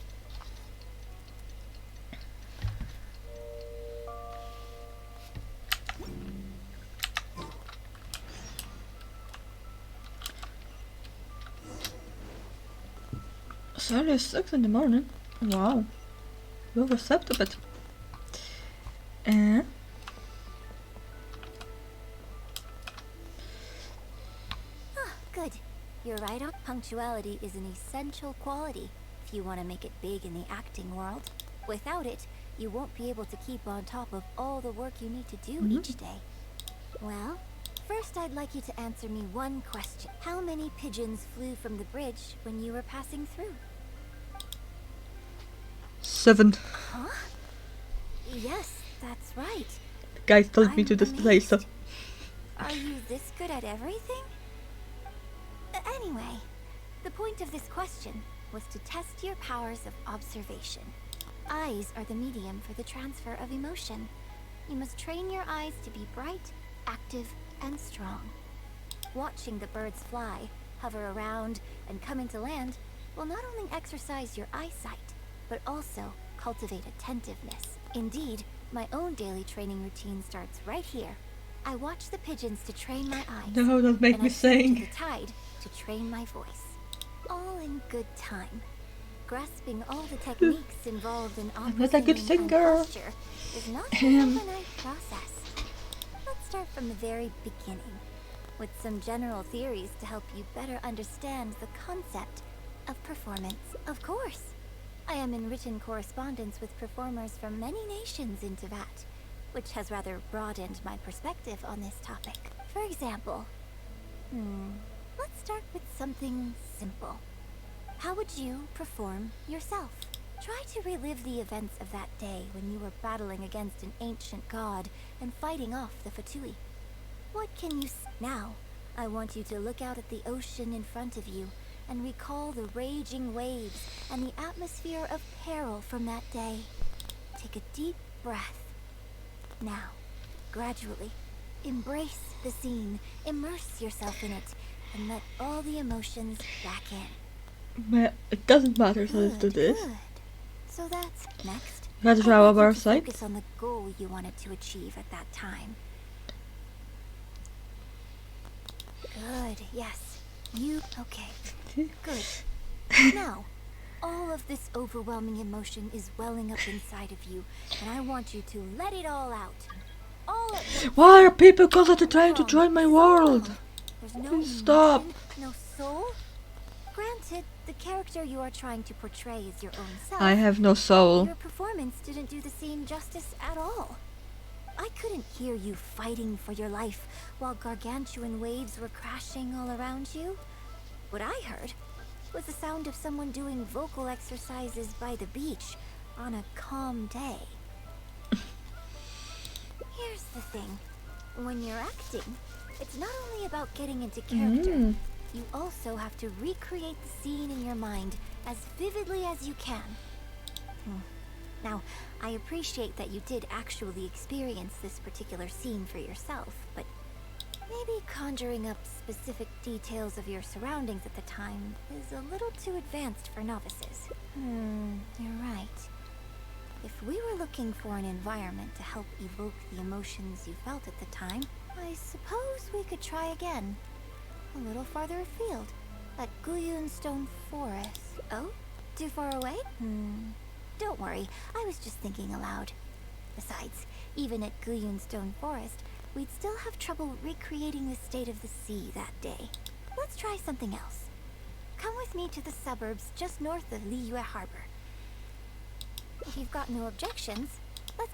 Sorry, 6 in the morning. Wow. You overslept a bit. Ah, good. You're right on. Punctuality is an essential quality if you want to make it big in the acting world. Without it, you won't be able to keep on top of all the work you need to do each day. Well, first I'd like you to answer me one question. How many pigeons flew from the bridge when you were passing through? 7. Huh? Yes, that's right. The guy told me to I'm display stuff. amazed. Are you this good at everything? Anyway, the point of this question was to test your powers of observation. Eyes are the medium for the transfer of emotion. You must train your eyes to be bright, active, and strong. Watching the birds fly, hover around, and come into land will not only exercise your eyesight, but also cultivate attentiveness. Indeed, my own daily training routine starts right here. I watch the pigeons to train my eyes. No, don't make and me I sing sing. to the tide to train my voice. All in good time. Grasping all the techniques involved in I'm opera not a good singing and singer. posture is not an overnight process. Let's start from the very beginning, with some general theories to help you better understand the concept of performance. Of course, I am in written correspondence with performers from many nations in Tibet, which has rather broadened my perspective on this topic. For example, let's start with something simple. How would you perform yourself? Try to relive the events of that day when you were battling against an ancient god and fighting off the Fatui. What can you now? I want you to look out at the ocean in front of you and recall the raging waves and the atmosphere of peril from that day. Take a deep breath. Now, gradually, embrace the scene, immerse yourself in it, and let all the emotions back in. But it doesn't matter, so let's do this. Good. So that's next. Let's I'd draw like up you our to side. focus on the goal you wanted to achieve at that time. Good, yes. Okay. Good. Now, all of this overwhelming emotion is welling up inside of you, and I want you to let it all out. All at once. Why are people constantly trying to join my world? There's no Please stop. emotion, no soul. Granted, the character you are trying to portray is your own self. I have no soul. Your performance didn't do the scene justice at all. I couldn't hear you fighting for your life while gargantuan waves were crashing all around you. What I heard was the sound of someone doing vocal exercises by the beach on a calm day. Here's the thing. When you're acting, it's not only about getting into character. You also have to recreate the scene in your mind as vividly as you can. Now, I appreciate that you did actually experience this particular scene for yourself, but maybe conjuring up specific details of your surroundings at the time is a little too advanced for novices. You're right. If we were looking for an environment to help evoke the emotions you felt at the time, I suppose we could try again. A little farther afield, at Guyun Stone Forest. Oh? Too far away? Don't worry, I was just thinking aloud. Besides, even at Guyun Stone Forest, we'd still have trouble recreating the state of the sea that day. Let's try something else. Come with me to the suburbs just north of Liyue Harbor. If you've got no objections, let's...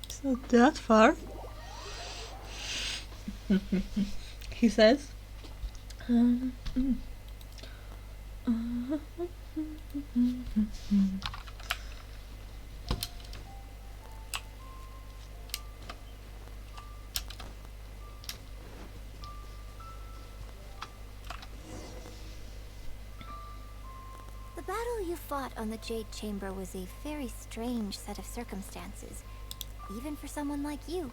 It's not that far. He says. you fought on the Jade Chamber was a very strange set of circumstances, even for someone like you.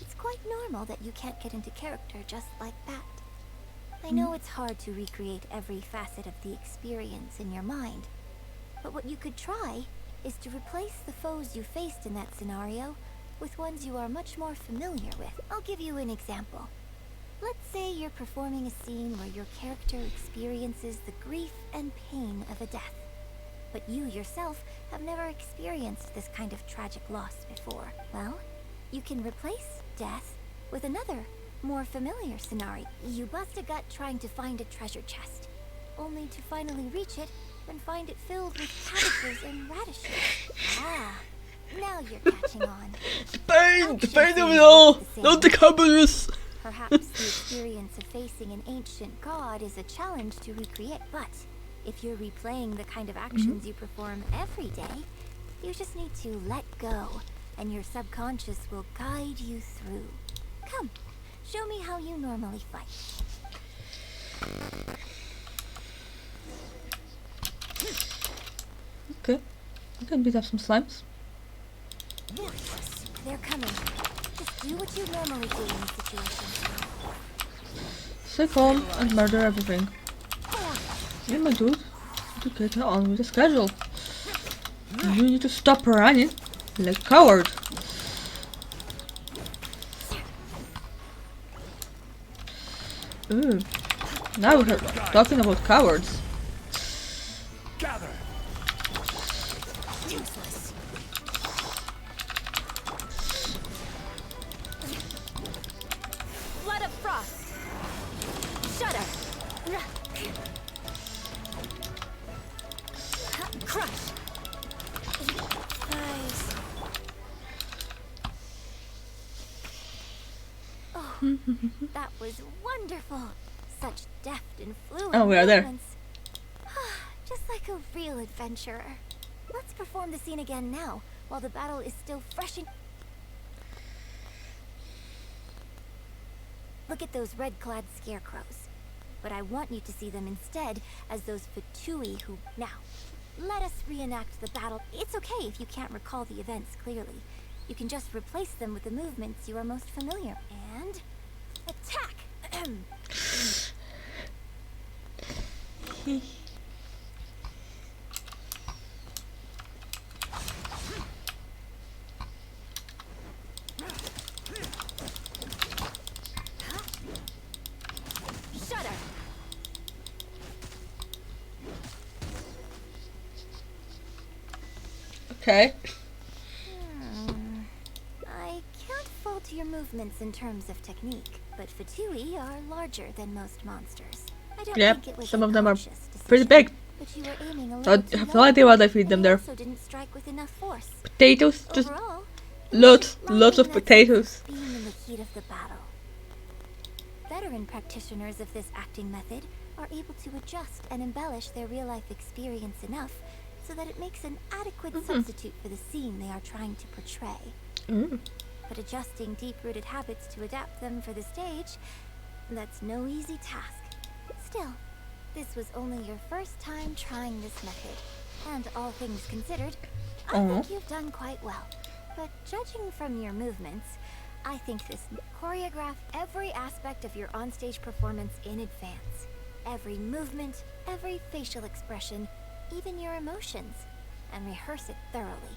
It's quite normal that you can't get into character just like that. I know it's hard to recreate every facet of the experience in your mind, but what you could try is to replace the foes you faced in that scenario with ones you are much more familiar with. I'll give you an example. Let's say you're performing a scene where your character experiences the grief and pain of a death, but you yourself have never experienced this kind of tragic loss before. Well, you can replace death with another, more familiar scenario. You bust a gut trying to find a treasure chest, only to finally reach it and find it filled with cabbages and radishes. Ah, now you're catching on. The pain of it all! Not the cabbages! Perhaps the experience of facing an ancient god is a challenge to recreate, but if you're replaying the kind of actions you perform every day, you just need to let go, and your subconscious will guide you through. Come, show me how you normally fight. Okay, I can beat up some slimes. They're coming. Just do what you normally do in this situation. Stay calm and murder everything. Yeah, my dude. You get on with the schedule. You need to stop running like a coward. Ooh. Now we're talking about cowards. Gather. Useless. Blood of frost. Shudder. Crush. Eyes. Oh, that was wonderful. Such deft and fluid Oh, we are there. movements. Just like a real adventurer. Let's perform the scene again now, while the battle is still fresh in... Look at those red-clad scarecrows. But I want you to see them instead as those Fatui who... Now, let us reenact the battle. It's okay if you can't recall the events clearly. You can just replace them with the movements you are most familiar. And... attack! Shudder! Okay. I can't fault your movements in terms of technique, but Fatui are larger than most monsters. I don't Yep, think it was some a of them are conscious pretty decision, big. but you were aiming a I little too have no low, idea what I feed them and there. you also didn't strike with enough force. Potatoes, just Overall, lots of lacking that sense potatoes. of being in the heat of the battle. Veteran practitioners of this acting method are able to adjust and embellish their real-life experience enough so that it makes an adequate substitute for the scene they are trying to portray. But adjusting deep-rooted habits to adapt them for the stage, that's no easy task. Still, this was only your first time trying this method, and all things considered, I think you've done quite well. But judging from your movements, I think this choreograph every aspect of your onstage performance in advance. Every movement, every facial expression, even your emotions, and rehearse it thoroughly.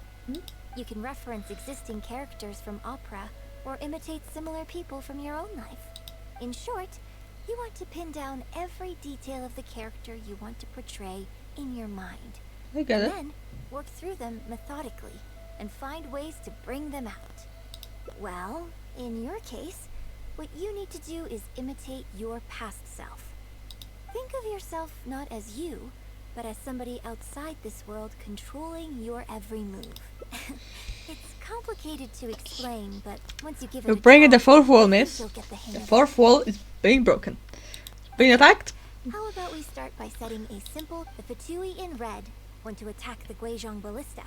You can reference existing characters from opera or imitate similar people from your own life. In short, you want to pin down every detail of the character you want to portray in your mind. I get And it. then work through them methodically and find ways to bring them out. Well, in your case, what you need to do is imitate your past self. Think of yourself not as you, but as somebody outside this world controlling your every move. It's complicated to explain, but once you give it We're a breaking the try, fourth wall, I think miss. you'll get the hang The of it. fourth wall is being broken. Being attacked? How about we start by setting a simple... The Fatui in red want to attack the Guizhong Ballista,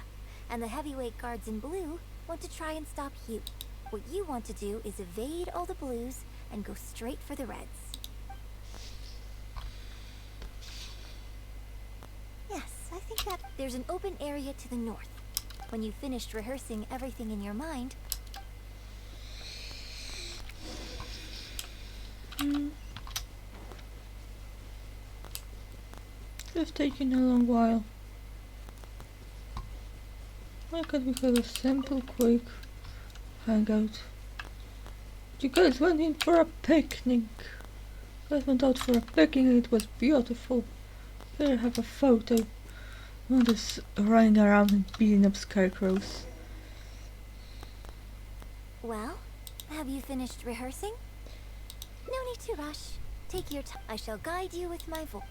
and the heavyweight guards in blue want to try and stop you. What you want to do is evade all the blues and go straight for the reds. Yes, I think Yep, there's an open area to the north. When you've finished rehearsing everything in your mind, Just taking a long while. Why can't we have a simple, quick hangout? You guys went in for a picnic. You guys went out for a picnic. It was beautiful. Here, have a photo. Not just running around and beating up scarecrows. well, have you finished rehearsing? No need to rush. Take your time. I shall guide you with my voice.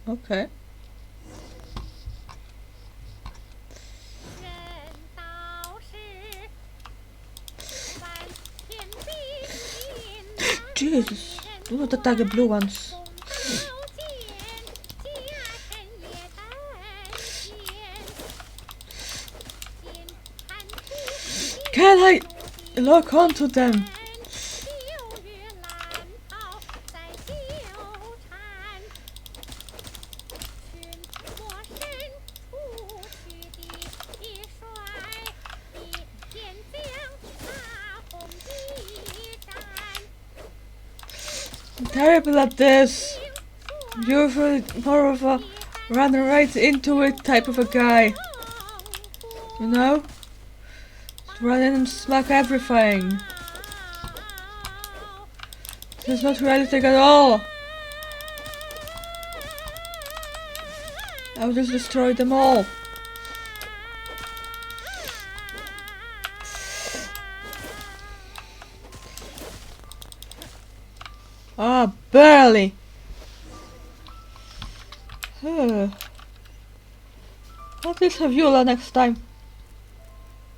Okay. Jesus, do not attack the blue ones. Can I lock onto them? I'm terrible at this. Usually more of a run right into it type of a guy. You know? Just run in and smack everything. This is not realistic at all. I will just destroy them all. Ah, barely. At least have Eula next time.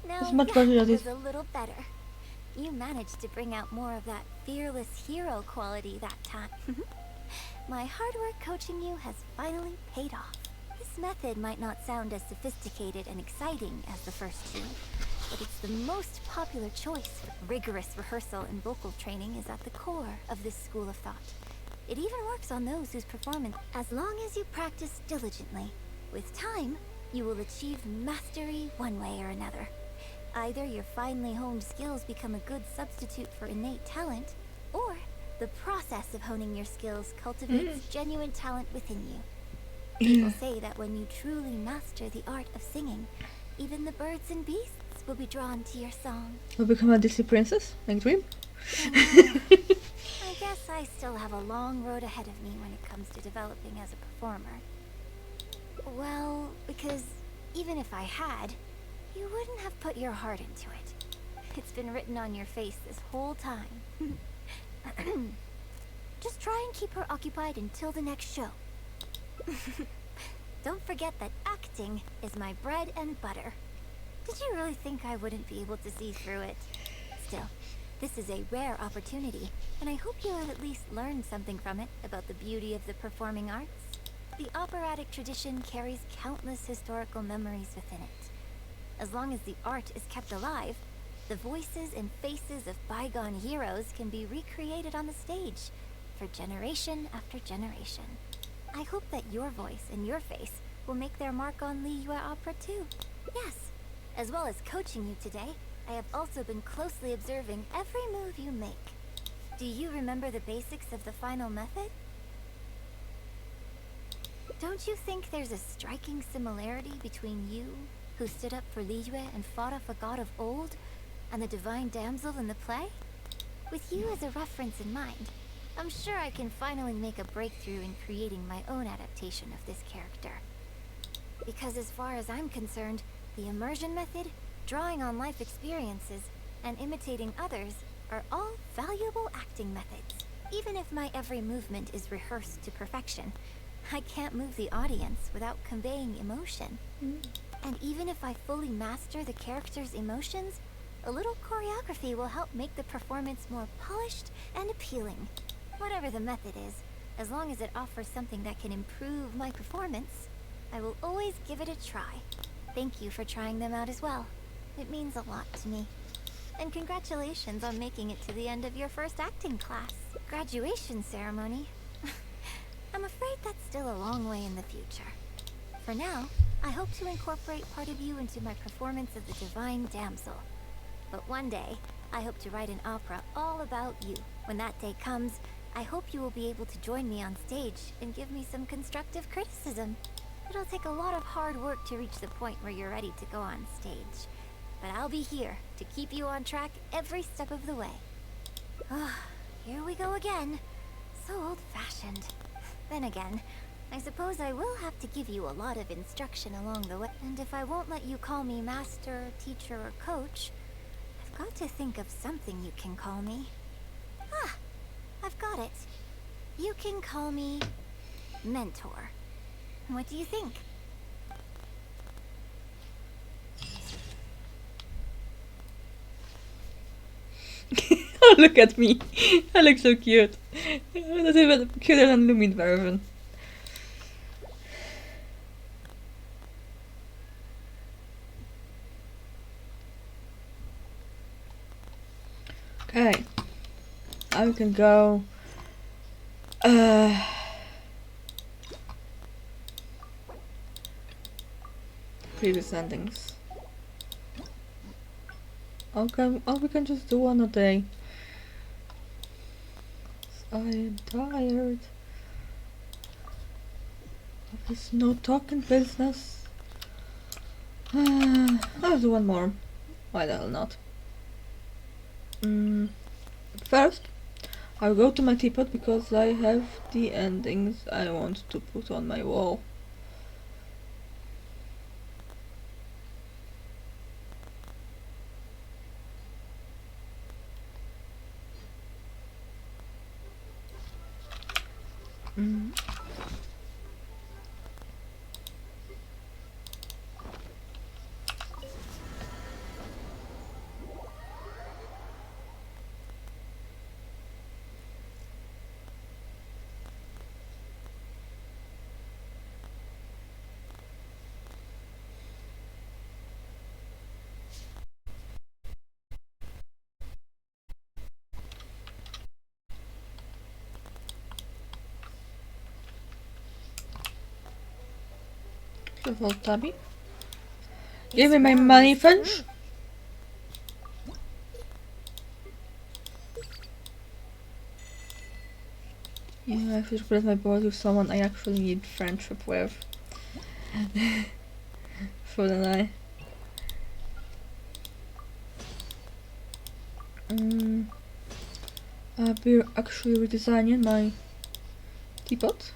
Now, It's much better than that this. was a little better. You managed to bring out more of that fearless hero quality that time. My hard work coaching you has finally paid off. This method might not sound as sophisticated and exciting as the first two, but it's the most popular choice. Rigorous rehearsal and vocal training is at the core of this school of thought. It even works on those whose performance, as long as you practice diligently. With time, you will achieve mastery one way or another. Either your finely honed skills become a good substitute for innate talent, or the process of honing your skills cultivates genuine talent within you. People say that when you truly master the art of singing, even the birds and beasts will be drawn to your song. Will become a Disney princess, like Dream. I guess I still have a long road ahead of me when it comes to developing as a performer. Well, because even if I had, you wouldn't have put your heart into it. It's been written on your face this whole time. Just try and keep her occupied until the next show. Don't forget that acting is my bread and butter. Did you really think I wouldn't be able to see through it? Still, this is a rare opportunity, and I hope you will at least learn something from it about the beauty of the performing arts. The operatic tradition carries countless historical memories within it. As long as the art is kept alive, the voices and faces of bygone heroes can be recreated on the stage for generation after generation. I hope that your voice and your face will make their mark on Liyue opera too. Yes, as well as coaching you today, I have also been closely observing every move you make. Do you remember the basics of the final method? Don't you think there's a striking similarity between you, who stood up for Liyue and fought off a god of old, and the divine damsel in the play? With you as a reference in mind, I'm sure I can finally make a breakthrough in creating my own adaptation of this character. Because as far as I'm concerned, the immersion method, drawing on life experiences, and imitating others are all valuable acting methods. Even if my every movement is rehearsed to perfection, I can't move the audience without conveying emotion. And even if I fully master the character's emotions, a little choreography will help make the performance more polished and appealing. Whatever the method is, as long as it offers something that can improve my performance, I will always give it a try. Thank you for trying them out as well. It means a lot to me. And congratulations on making it to the end of your first acting class. Graduation ceremony. I'm afraid that's still a long way in the future. For now, I hope to incorporate part of you into my performance of the Divine Damsel. But one day, I hope to write an opera all about you. When that day comes, I hope you will be able to join me on stage and give me some constructive criticism. It'll take a lot of hard work to reach the point where you're ready to go on stage. But I'll be here to keep you on track every step of the way. Ah, here we go again. So old-fashioned. Then again, I suppose I will have to give you a lot of instruction along the way. And if I won't let you call me master, teacher, or coach, I've got to think of something you can call me. Ah, I've got it. You can call me mentor. What do you think? Oh, look at me. I look so cute. That's even cuter than Lumin version. Okay. Now we can go. Previous endings. Okay, oh, we can just do one a day. I am tired of this no talking business. I'll do one more. Why the hell not? First, I'll go to my teapot because I have the endings I want to put on my wall. Careful, Tabby. Give me my money, Finch. Yeah, I should replace my board with someone I actually need friendship with. Shouldn't I? I'll be actually redesigning my teapot.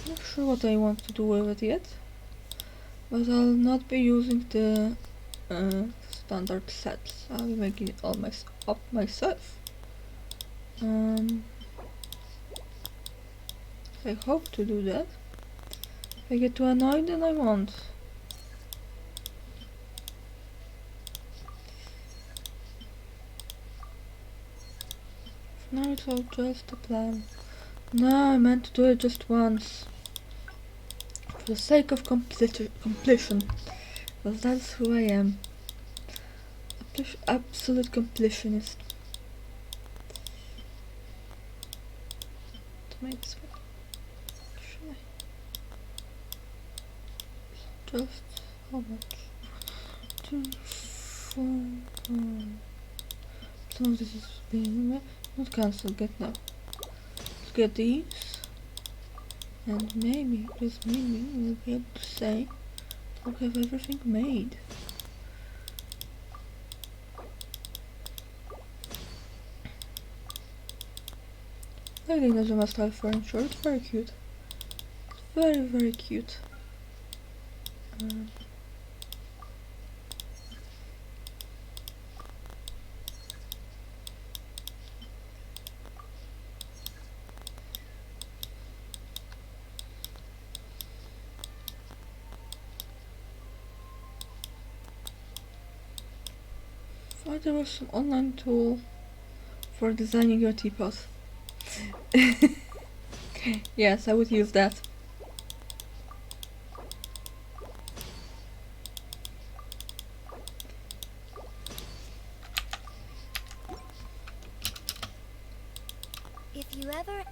Not sure what I want to do with it yet, but I'll not be using the standard sets. I'll be making it all up myself. I hope to do that. If I get too annoyed, then I won't. No, it's all just a plan. No, I meant to do it just once. For the sake of completion. Because that's who I am. Absolute completionist. Tomatoes. Should I? Just how much? 24. So this is being not cancelled. Get now. Let's get these, and maybe, just maybe, we'll be able to say we have everything made. I think that's a must-have furniture. It's very cute. It's very, very cute. Thought there was some online tool for designing your teapot. Yes, I would use that. If you ever...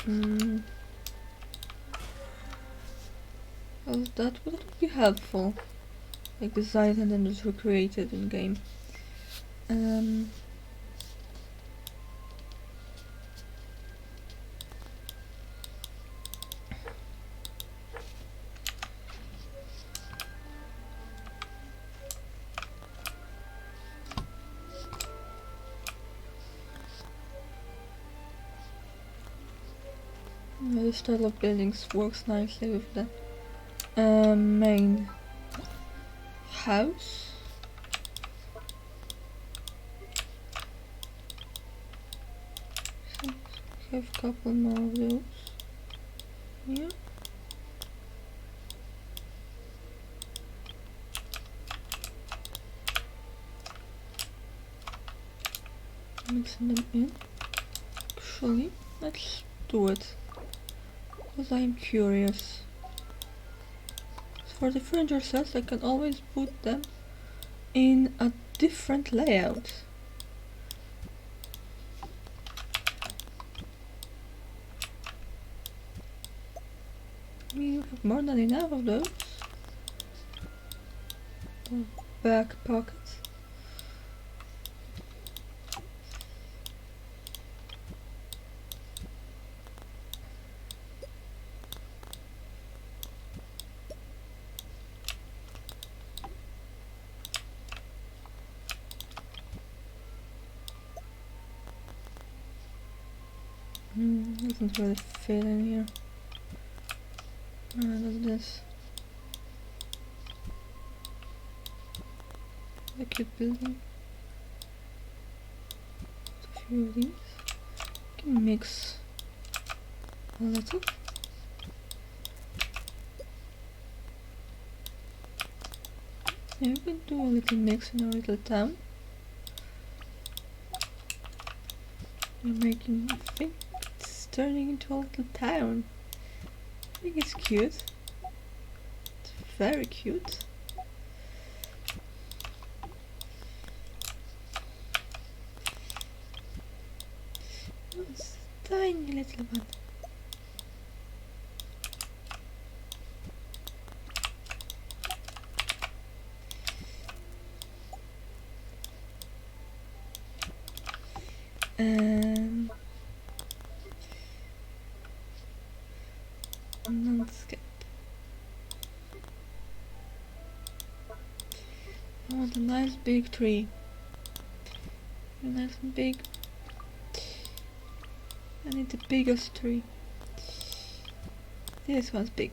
Hmm. Well, that would be helpful. Like design and then just recreate it in game. Um. This style of buildings works nicely with the main house. So have a couple more of those here. Mixing them in. Actually, let's do it. Because I'm curious. For the furniture sets, I can always put them in a different layout. We have more than enough of those. Back pockets. Doesn't really fit in here. Look at this. A cute building. A few of these. Can mix a little. Yeah, we can do a little mix in our little town. We're making, I think it's turning into a little town. I think it's cute. It's very cute. Oh, it's a tiny little one. Landscape. I want a nice big tree. Nice and big. I need the biggest tree. This one's big.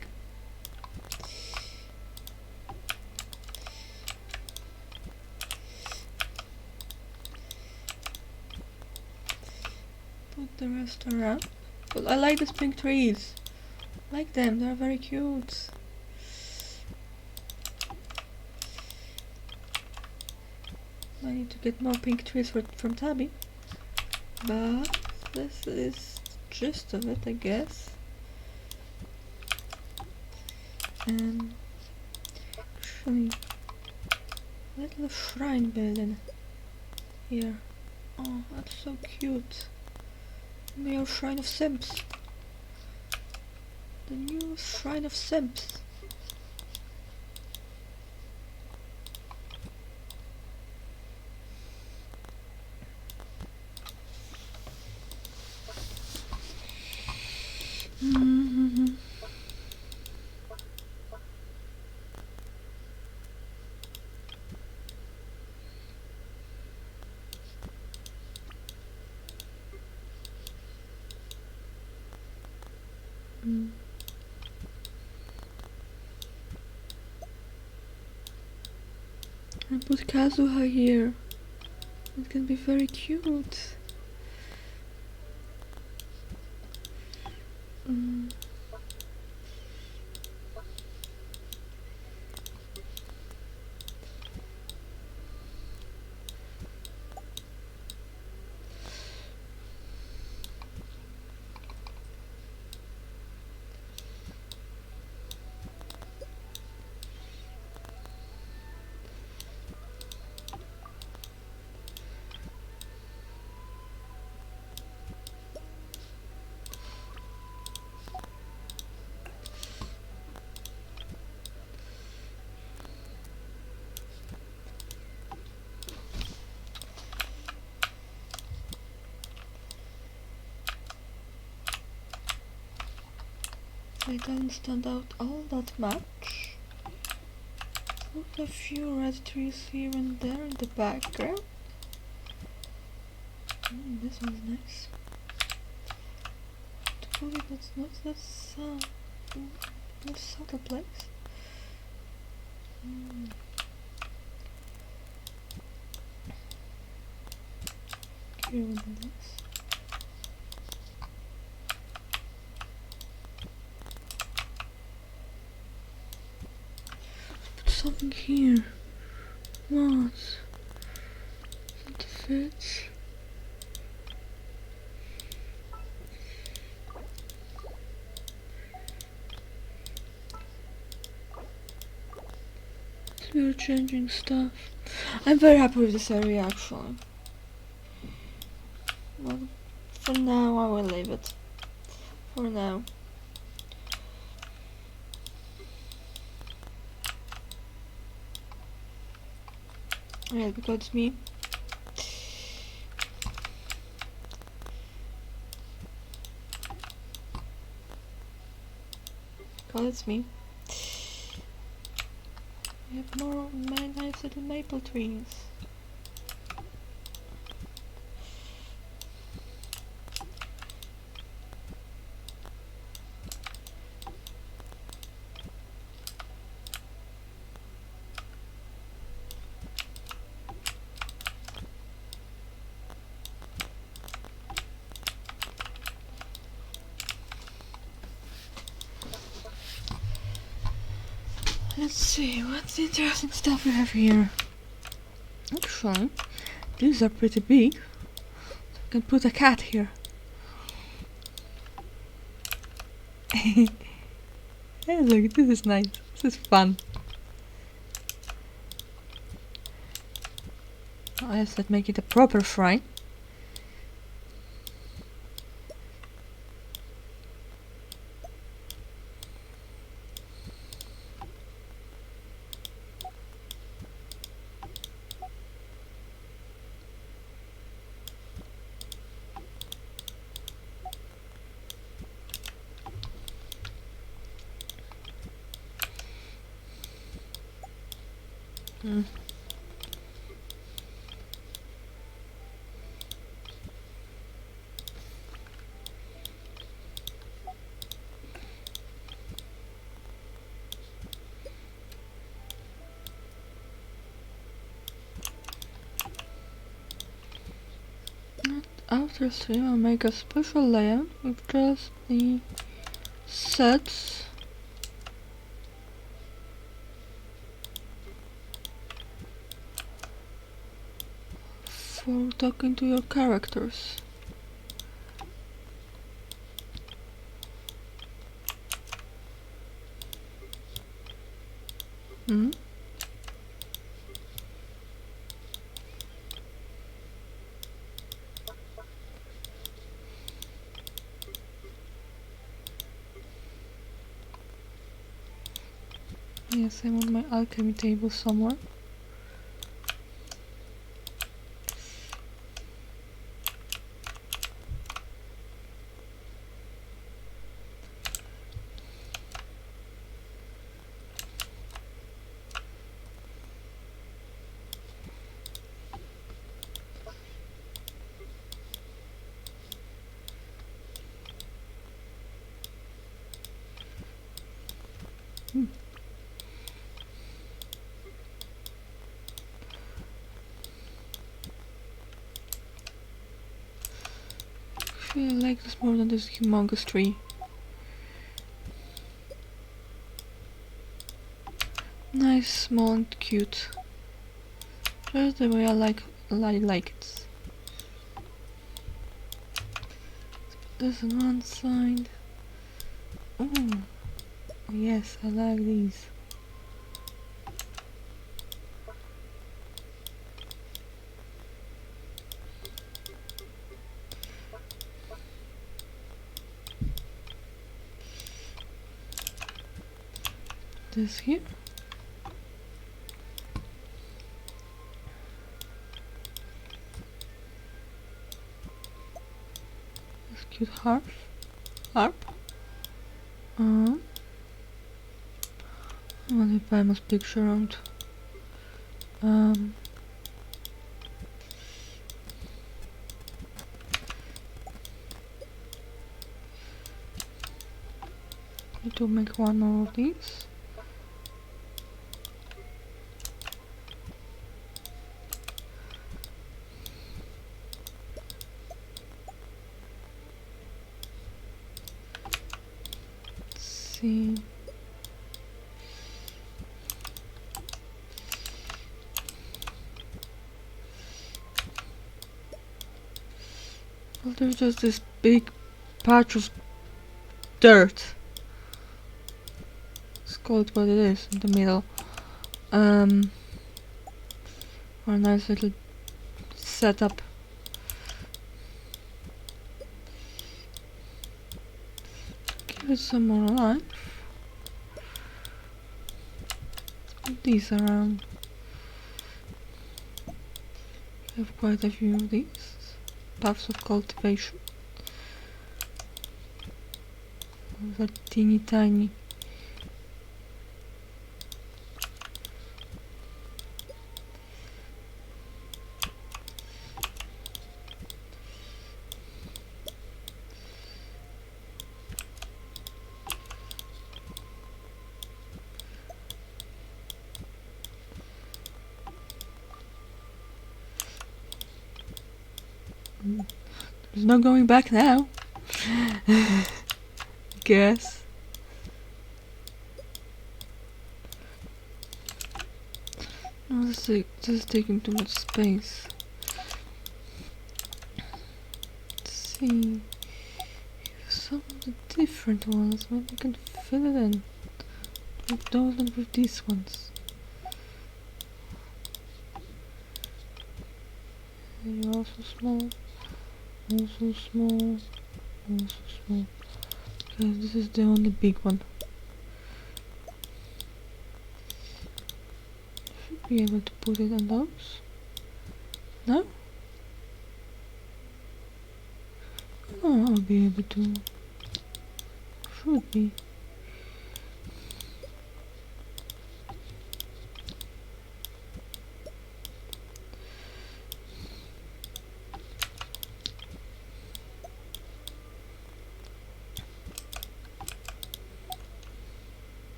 Put the rest around. But I like these pink trees. I like them, they're very cute. I need to get more pink trees from Tabby. But this is the gist of it, I guess. Actually, little shrine building here. Oh, that's so cute. New Shrine of Simps. The new Shrine of Simps. I put Kazuha here. It can be very cute. They don't stand out all that much. Put a few red trees here and there in the background. This one's nice. Hopefully that's not that subtle place. Okay with this. Put something here. What? That fits. We're changing stuff. I'm very happy with this area actually. But for now I will leave it. For now. Yeah, because it's me. Because it's me. We have many nice little maple trees. Let's see, what's the interesting stuff we have here? Actually, these are pretty big. So I can put a cat here. Yeah, look, this is nice. This is fun. Oh, yes, let's make it a proper shrine. After stream I'll make a special layout with just the sets for talking to your characters. Yes, I want my alchemy table somewhere. Actually, I like this more than this humongous tree. Nice, small and cute. Just the way I like it. This on one side. Oh yes, I like these. This here. This cute harp. What if I must picture around? Need to make one more of these. Let's see. Well, there's just this big patch of dirt. Let's call it what it is in the middle. Or a nice little setup. Give it some more life. Put these around. I have quite a few of these. Paths of cultivation. Those are teeny tiny. There's no going back now. Guess. No, this is taking too much space. Let's see. Some of the different ones, maybe I can fill it in. With those and with these ones. You're also small. Also small. Also small. Okay, this is the only big one. Should be able to put it on those. No? Oh, I'll be able to. Should be.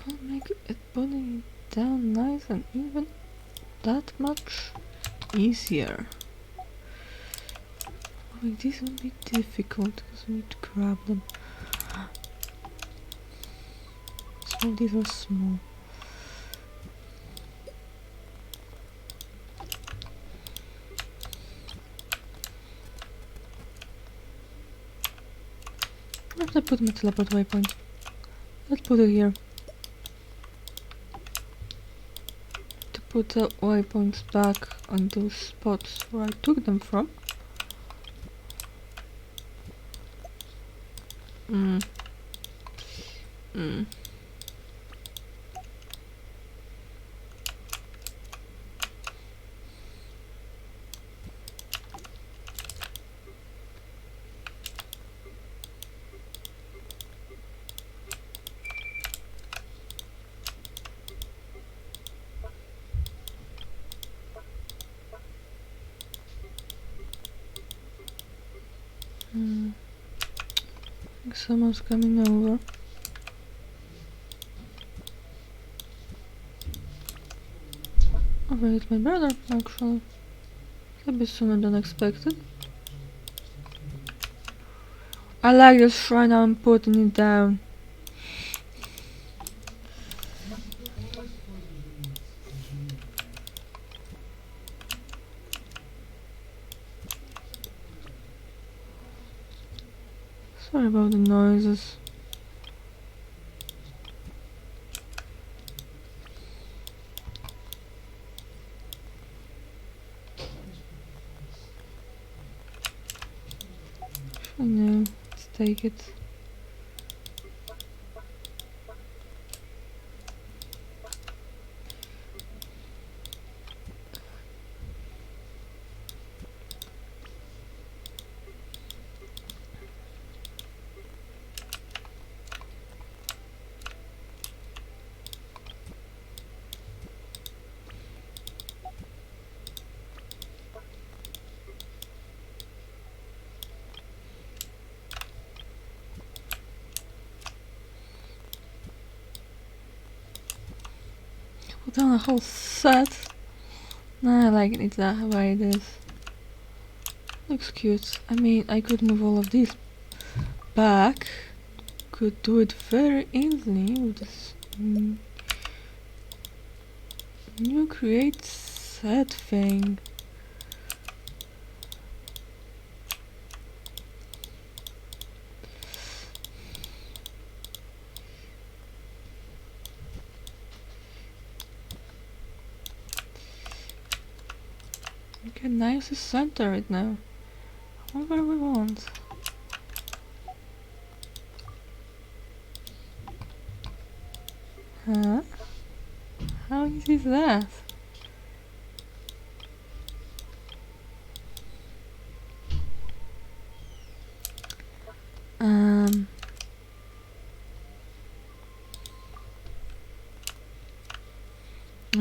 I'll make it putting it down nice and even that much easier. Like this will be difficult because we need to grab them. Some of these are small. Where did I put my teleport waypoint? Let's put it here. To put the waypoints back on those spots where I took them from. I think someone's coming over. Oh, well, it's my brother, actually. A bit sooner than expected. I like this shrine, I'm putting it down. Sorry about the noises. I know, let's take it. put down a whole set. Nah, I like it that way it is. Looks cute. I mean, I could move all of these back. Could do it very easily with this new create set thing. Okay, nice to center it now. What do we want? Huh? How easy is that?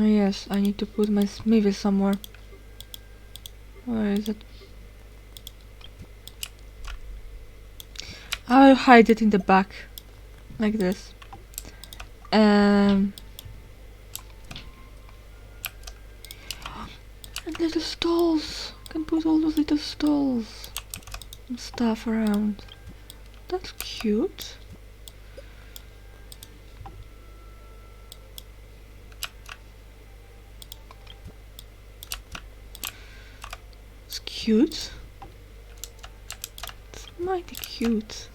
Oh yes, I need to put my smithy somewhere. Where is it? I'll hide it in the back. Like this. And little stalls! I can put all those little stalls and stuff around. That's cute. It's cute. It's mighty cute.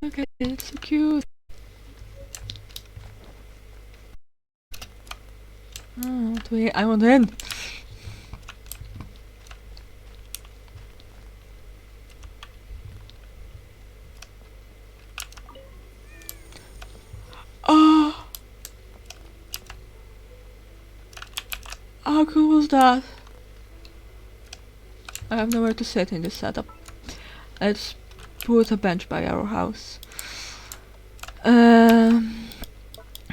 Look at it, it's so cute. Oh, wait, I want in. Oh, how cool was that? I have nowhere to sit in this setup. Let's put a bench by our house.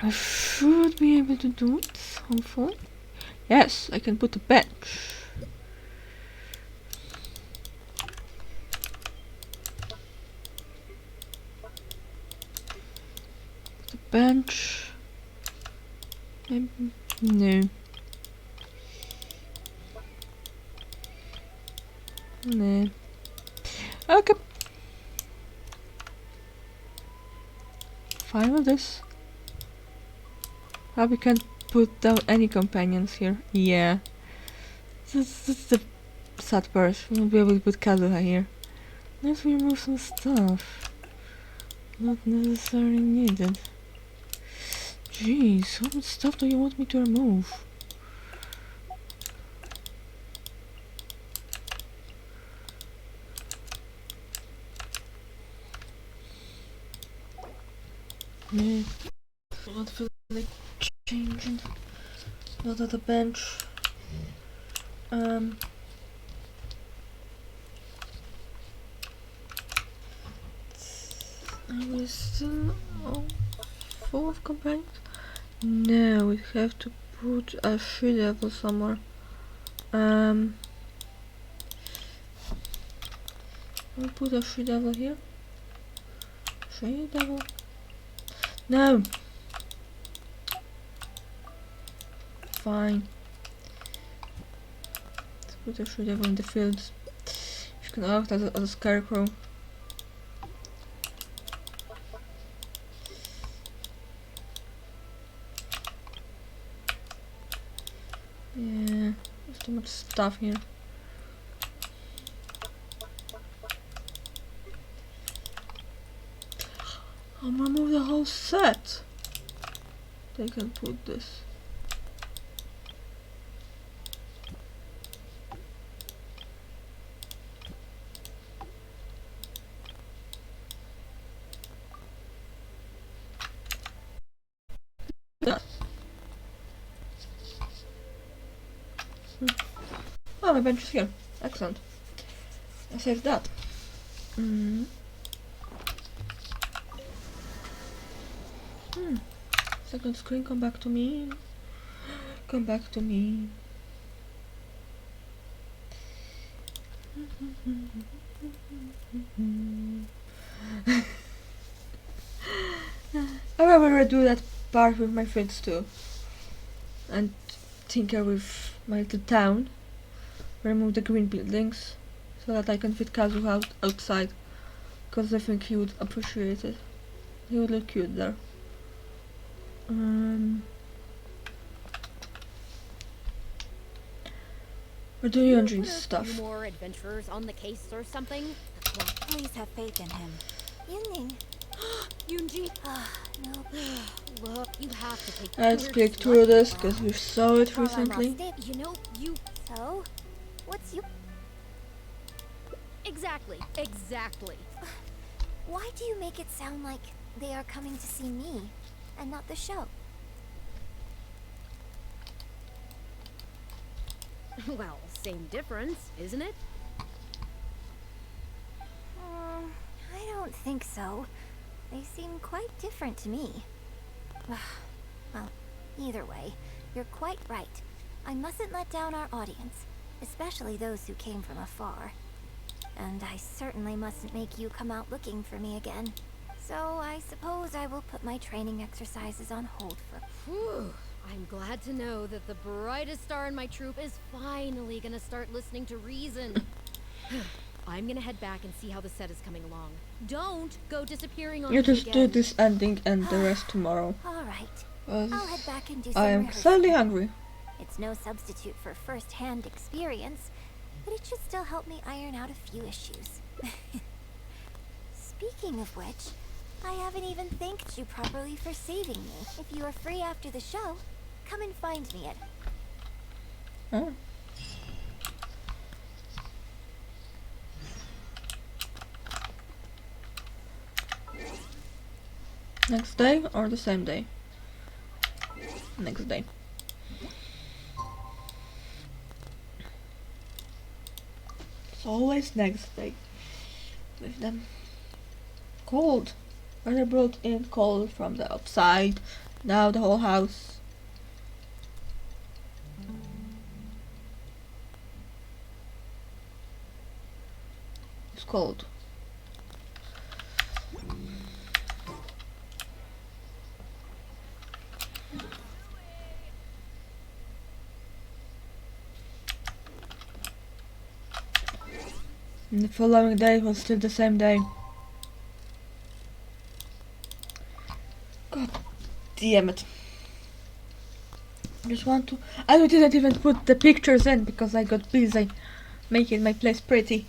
I should be able to do it, hopefully. Yes, I can put a bench. Put a bench. Maybe, no. No. Okay. Fine with this. Probably can't put down any companions here. Yeah. This is the sad part. We'll be able to put Kazuha here. Let's remove some stuff. Not necessarily needed. Jeez, what stuff do you want me to remove? Yeah. Don't feel like changing. Not at the bench. Are we still full of companions? No, we have to put a she devil somewhere. We put a she devil here. She devil. No. Fine. Let's put a she devil in the fields. She can act as a scarecrow. Yeah, there's too much stuff here. I'm gonna remove the whole set. They can put this. Yeah. Oh, my bench is here. Excellent. I saved that. Second screen, come back to me. Come back to me. I will redo that part with my friends too. And tinker with my little town. Remove the green buildings so that I can fit Kazu outside. Because I think he would appreciate it. He would look cute there. We're doing Yunjin stuff. More adventurers on the case or something? Please have faith in him. Yunning. Yunji, No. look, you have to take. Let's weird click slut through this off. because we saw it While I'm recently. off stage. You know, you So, what's you? exactly. Why do you make it sound like they are coming to see me and not the show? Well, same difference, isn't it? I don't think so. They seem quite different to me. Well, either way, you're quite right. I mustn't let down our audience, especially those who came from afar. And I certainly mustn't make you come out looking for me again. So I suppose I will put my training exercises on hold for... Whew. I'm glad to know that the brightest star in my troop is finally gonna start listening to reason. I'm gonna head back and see how the set is coming along. Don't go disappearing on You me just do again. this ending and the rest tomorrow. Alright, 'Cause I'll head back and do some I am rehearsing. slightly hungry. It's no substitute for first-hand experience, but it should still help me iron out a few issues. Speaking of which, I haven't even thanked you properly for saving me. If you are free after the show, come and find me at... Oh. Next day or the same day? Next day. It's always next day with them. Cold. When I brought in cold from the outside, now the whole house. It's cold. And the following day was still the same day. God damn it. I just want to... I didn't even put the pictures in because I got busy making my place pretty.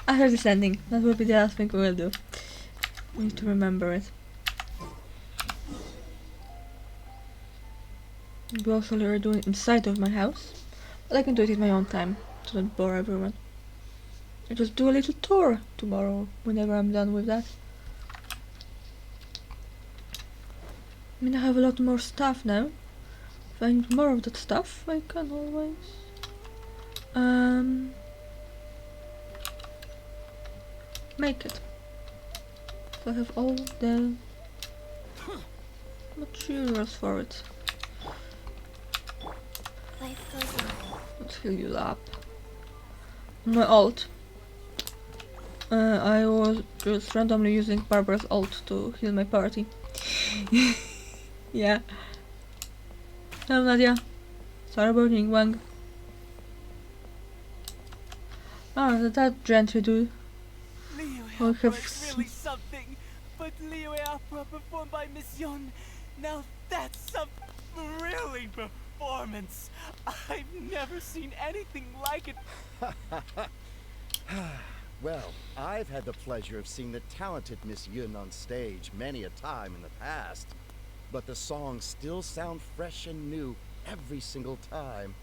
After this ending, that will be the last thing we will do. We need to remember it. We also are doing it inside of my house, but I can do it in my own time to not bore everyone. I just do a little tour tomorrow whenever I'm done with that. I mean, I have a lot more stuff now. If I need more of that stuff, I can always make it. So I have all the materials for it. Life goes on. Let's heal you up. My ult. I was just randomly using Barbara's ult to heal my party. Yeah. Hello Nadia. Sorry about being Wang. Oh, that gentry dude. Leo Oh, Opera have is really something, but Leo Opera performed by Miss Yun, now that's some thrilling performance. I've never seen anything like it. Well, I've had the pleasure of seeing the talented Miss Yun on stage many a time in the past, but the songs still sound fresh and new every single time.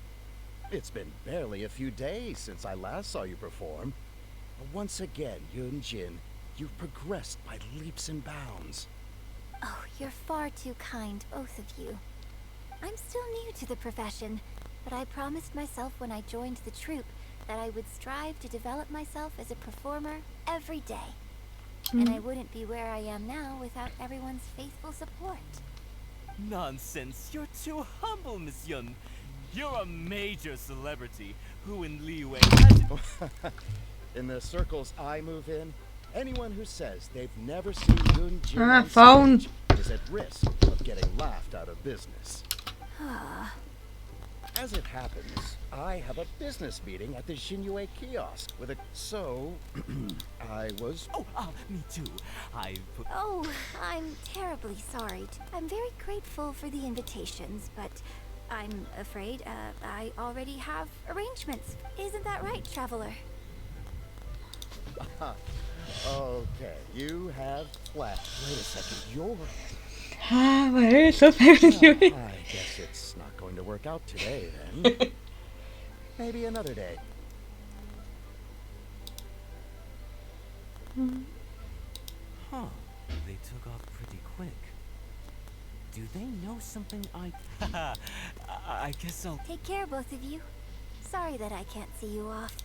It's been barely a few days since I last saw you perform. Once again, Yun Jin, you've progressed by leaps and bounds. Oh, you're far too kind, both of you. I'm still new to the profession, but I promised myself when I joined the troupe that I would strive to develop myself as a performer every day. And I wouldn't be where I am now without everyone's faithful support. Nonsense, you're too humble, Miss Yun. You're a major celebrity who in Liyue has... In the circles I move in, anyone who says they've never seen Yun Jin on phone. stage is at risk of getting laughed out of business. As it happens, I have a business meeting at the Xinyu kiosk with a... So, I was... Oh, me too. I put... Oh, I'm terribly sorry. I'm very grateful for the invitations, but I'm afraid I already have arrangements. Isn't that right, Traveler? Okay, you have plans. Wait a second, you're... Ah, my hair is so favorite. I guess it's not going to work out today, then. Maybe another day. Huh. They took off pretty quick. Do they know something I guess I'll... Take care, both of you. Sorry that I can't see you off.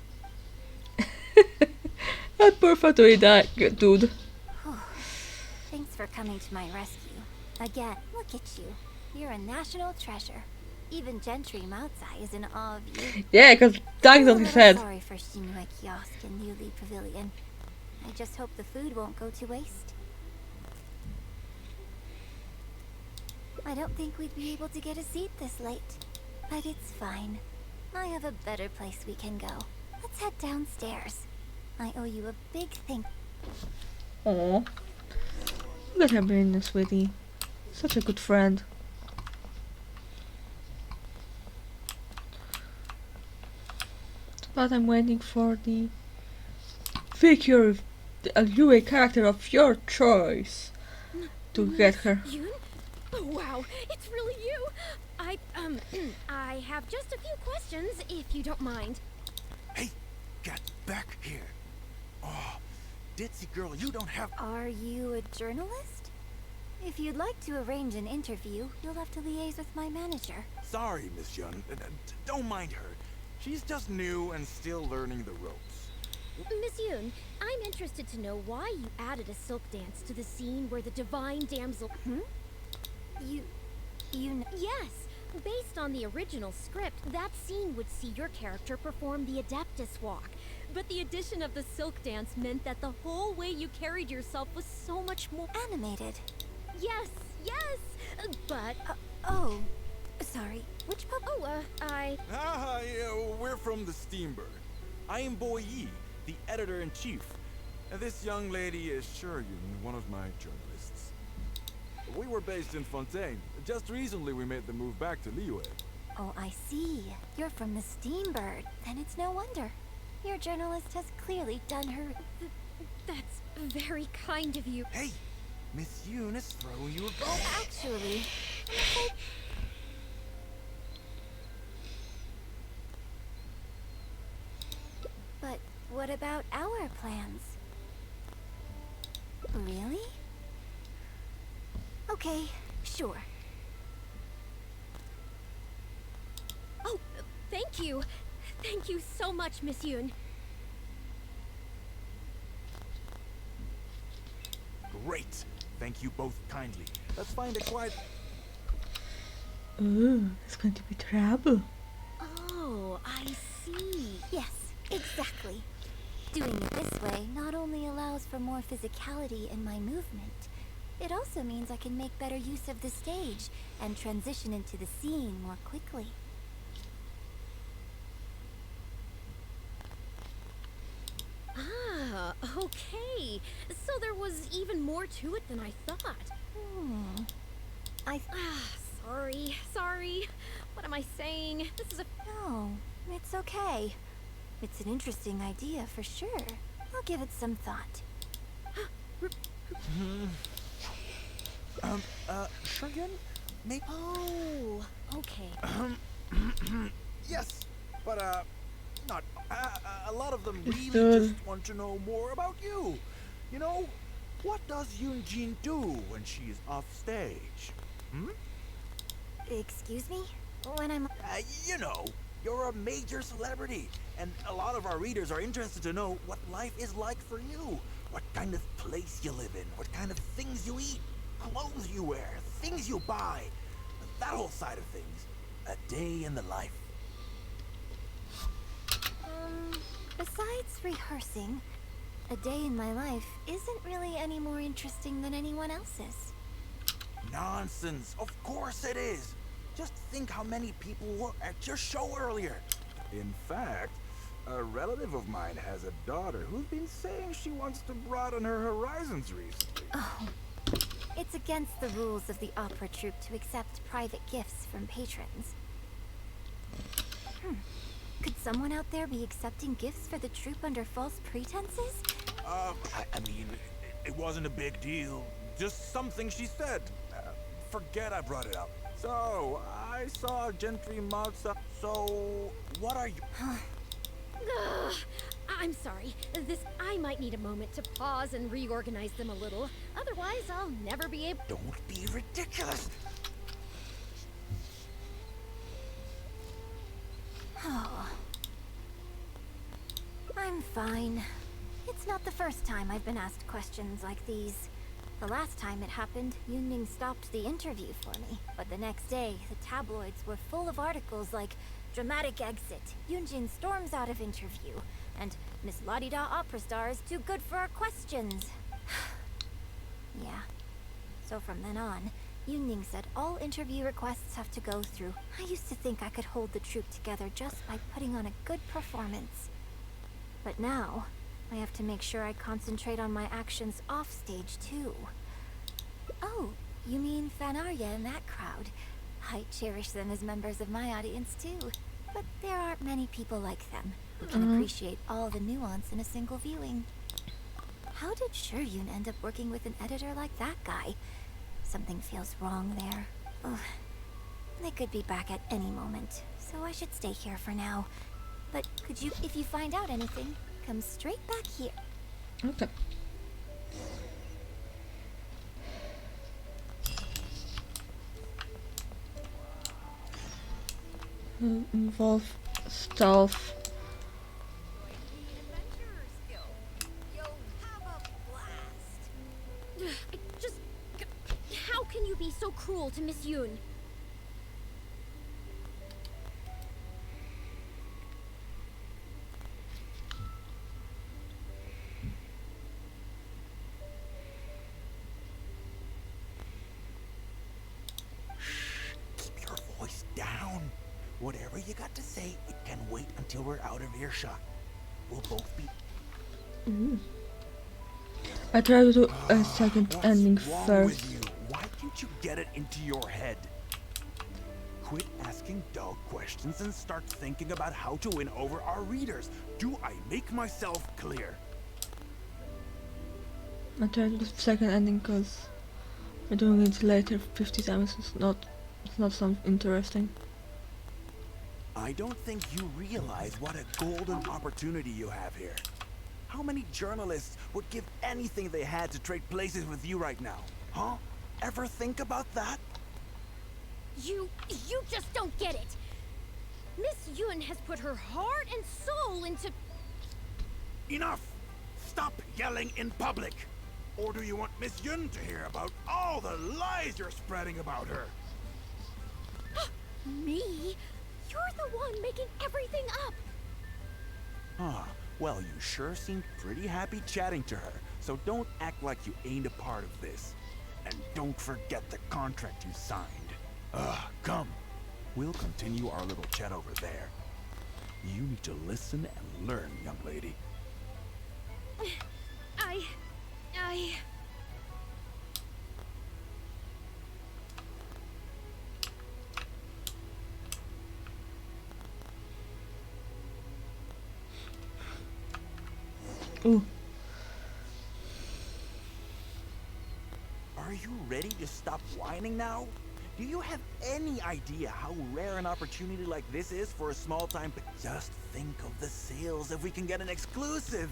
That poor Fatui died, good dude. Thanks for coming to my rescue. Again, look at you. You're a national treasure. Even Gentry Moutsai is in awe of you. Yeah, because Doug's on his head. Sorry for Xinyu Kiosk and Yuli Pavilion. I just hope the food won't go to waste. I don't think we'd be able to get a seat this late. But it's fine. I have a better place we can go. Let's head downstairs. I owe you a big thank. Aww. Look at her being sweetie. Such a good friend. But I'm waiting for the figure, a Yue character of your choice, to get her. Yun? Oh, wow, it's really you. I have just a few questions, if you don't mind. Hey, get back here. Oh, ditzy girl, you don't have... Are you a journalist? If you'd like to arrange an interview, you'll have to liaise with my manager. Sorry, Miss Yun. Don't mind her. She's just new and still learning the ropes. Miss Yun, I'm interested to know why you added a silk dance to the scene where the divine damsel... You Yes! Based on the original script, that scene would see your character perform the Adeptus Walk. But the addition of the silk dance meant that the whole way you carried yourself was so much more... animated. Yes, yes! But... Oh, sorry. Which pub? Oh, Yeah, we're from the Steambird. I am Boy Yi, the editor-in-chief. And this young lady is Shuryun, one of my journalists. We were based in Fontaine. Just recently we made the move back to Liyue. Oh, I see. You're from the Steambird. Then it's no wonder. Your journalist has clearly done her... That's very kind of you. Hey, Miss Yun is throwing you a bone. Oh, actually... But what about our plans? Really? Okay, Sure. Oh, thank you. Thank you so much, Miss Yoon. Great. Thank you both kindly. Let's find a quiet... Oh, it's going to be trouble. Oh, I see. Yes, exactly. Doing it this way not only allows for more physicality in my movement, it also means I can make better use of the stage and transition into the scene more quickly. Ah, okay. So there was even more to it than I thought. Sorry. What am I saying? This is a... No, it's okay. It's an interesting idea for sure. I'll give it some thought. Shuriken? Maybe... Oh, okay. Yes, but, not... a lot of them really Good. just want to know more about you. You know, what does Yoonjin do when she's off stage? Hmm? Excuse me? When I'm... You know, you're a major celebrity, and a lot of our readers are interested to know what life is like for you. What kind of place you live in, what kind of things you eat, clothes you wear, things you buy. That whole side of things. A day in the life. Besides rehearsing, a day in my life isn't really any more interesting than anyone else's. Nonsense. Of course it is. Just think how many people were at your show earlier. In fact, a relative of mine has a daughter who's been saying she wants to broaden her horizons recently. Oh, it's against the rules of the opera troupe to accept private gifts from patrons. Could someone out there be accepting gifts for the troupe under false pretenses? I mean, it wasn't a big deal. Just something she said. Forget I brought it up. So, I saw Gentry Matza. So, what are you... Ugh, I'm sorry. I might need a moment to pause and reorganize them a little. Otherwise, I'll never be able... Don't be ridiculous. Oh. I'm fine. It's not the first time I've been asked questions like these. The last time it happened, Yunming stopped the interview for me. But the next day, the tabloids were full of articles like "Dramatic Exit, Yunjin storms out of interview," and "Miss La-di-da opera star is too good for our questions." Yeah. So from then on, Yunming said all interview requests have to go through. I used to think I could hold the troupe together just by putting on a good performance. But now, I have to make sure I concentrate on my actions off stage too. Oh, you mean Fanarya and that crowd? I cherish them as members of my audience too. But there aren't many people like them who can appreciate all the nuance in a single viewing. How did Shuryun end up working with an editor like that guy? Something feels wrong there. Ugh. They could be back at any moment, so I should stay here for now. But could you, if you find out anything, come straight back here. Okay. Involve stealth. How can you be so cruel to Miss Yoon? Keep your voice down. Whatever you got to say, it can wait until we're out of earshot. We'll both be... I try to do a second ending What's wrong first. with you? Why can't you get it into your head? Quit asking dull questions and start thinking about how to win over our readers. Do I make myself clear? I try to do the second ending because we're doing it later 50 times. It's not something interesting. I don't think you realize what a golden opportunity you have here. How many journalists would give anything they had to trade places with you right now? Huh? Ever think about that? You just don't get it. Miss Yun has put her heart and soul into... Enough! Stop yelling in public! Or do you want Miss Yun to hear about all the lies you're spreading about her? Me? You're the one making everything up. Ah, well, you sure seem pretty happy chatting to her, so don't act like you ain't a part of this. And don't forget the contract you signed. Come. We'll continue our little chat over there. You need to listen and learn, young lady. I... Ooh. Are you ready to stop whining now? Do you have any idea how rare an opportunity like this is for a small-time... Just think of the sales if we can get an exclusive.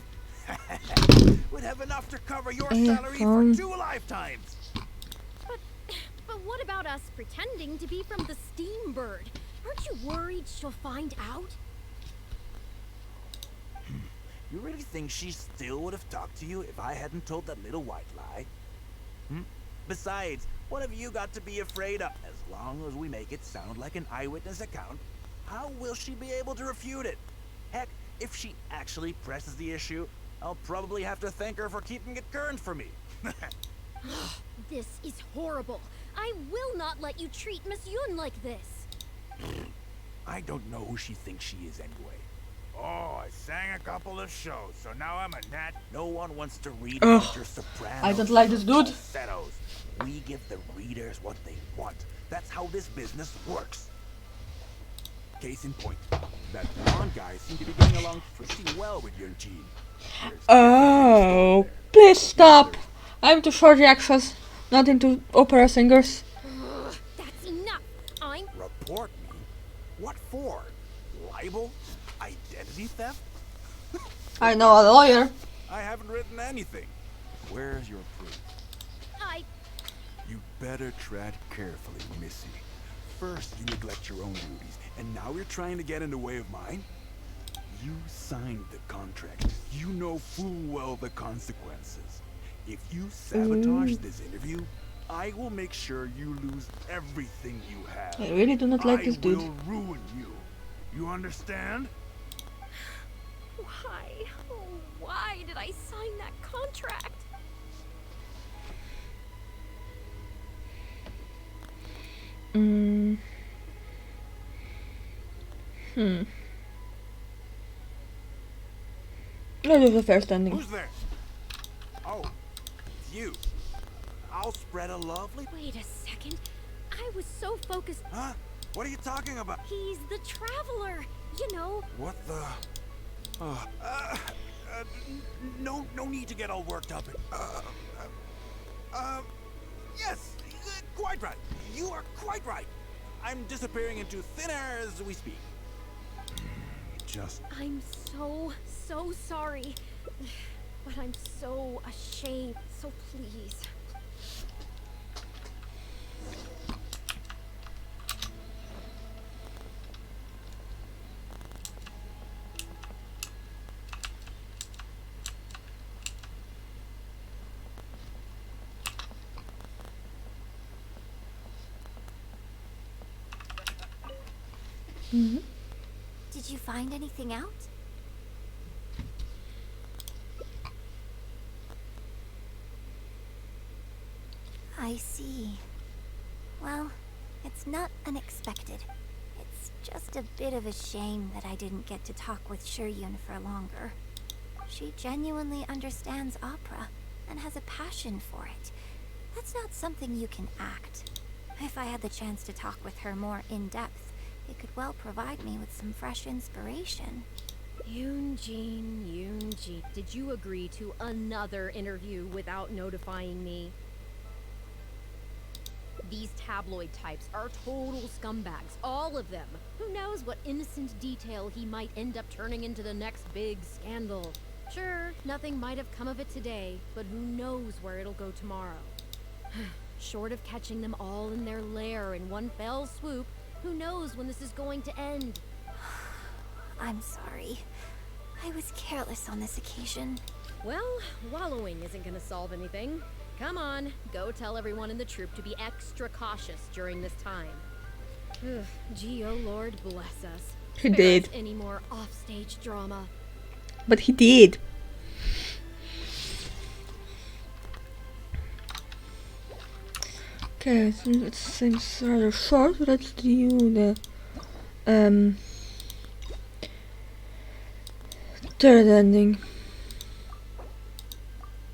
We'd have enough to cover your salary for 2 lifetimes. But what about us pretending to be from the Steambird? Aren't you worried she'll find out? You really think she still would have talked to you if I hadn't told that little white lie? Besides, what have you got to be afraid of? As long as we make it sound like an eyewitness account, how will she be able to refute it? Heck, if she actually presses the issue, I'll probably have to thank her for keeping it current for me. This is horrible. I will not let you treat Miss Yun like this. I don't know who she thinks she is anyway. Oh, I sang a couple of shows, so now I'm a nat. No one wants to read about your sopranos. I don't like this dude. Falsettos. We give the readers what they want. That's how this business works. Case in point, that blonde guy seemed to be getting along pretty well with Genshin. Oh, please stop. I'm too short the access, not into opera singers. That's enough. I'm... Report me? What for? Libel? Identity theft? I know a lawyer. I haven't written anything. Where's your proof? You better tread carefully, Missy. First, you neglect your own duties, and now you're trying to get in the way of mine? You signed the contract. You know full well the consequences. If you sabotage this interview, I will make sure you lose everything you have. I really do not like this dude. I will ruin you. You understand? Why? Oh, why did I sign that contract? Let's do the first ending. Who's there? Oh, it's you. I'll spread a lovely... Wait a second. I was so focused... Huh? What are you talking about? He's the traveler. You know... What the... no need to get all worked up. Yes, quite right. You are quite right. I'm disappearing into thin air as we speak. Just... I'm so sorry. But I'm so ashamed. So please. Did you find anything out? I see. Well, it's not unexpected. It's just a bit of a shame that I didn't get to talk with Shiryun for longer. She genuinely understands opera and has a passion for it. That's not something you can act. If I had the chance to talk with her more in depth, it could well provide me with some fresh inspiration. Yoonjin, did you agree to another interview without notifying me? These tabloid types are total scumbags, all of them. Who knows what innocent detail he might end up turning into the next big scandal. Sure, nothing might have come of it today, but who knows where it'll go tomorrow. Short of catching them all in their lair in one fell swoop, who knows when this is going to end? I'm sorry. I was careless on this occasion. Well, wallowing isn't gonna solve anything. Come on, go tell everyone in the troop to be extra cautious during this time. Ugh, gee, oh Lord bless us. He Spare did. us any more offstage drama. But he did. Okay, so it seems rather short. Let's do the third ending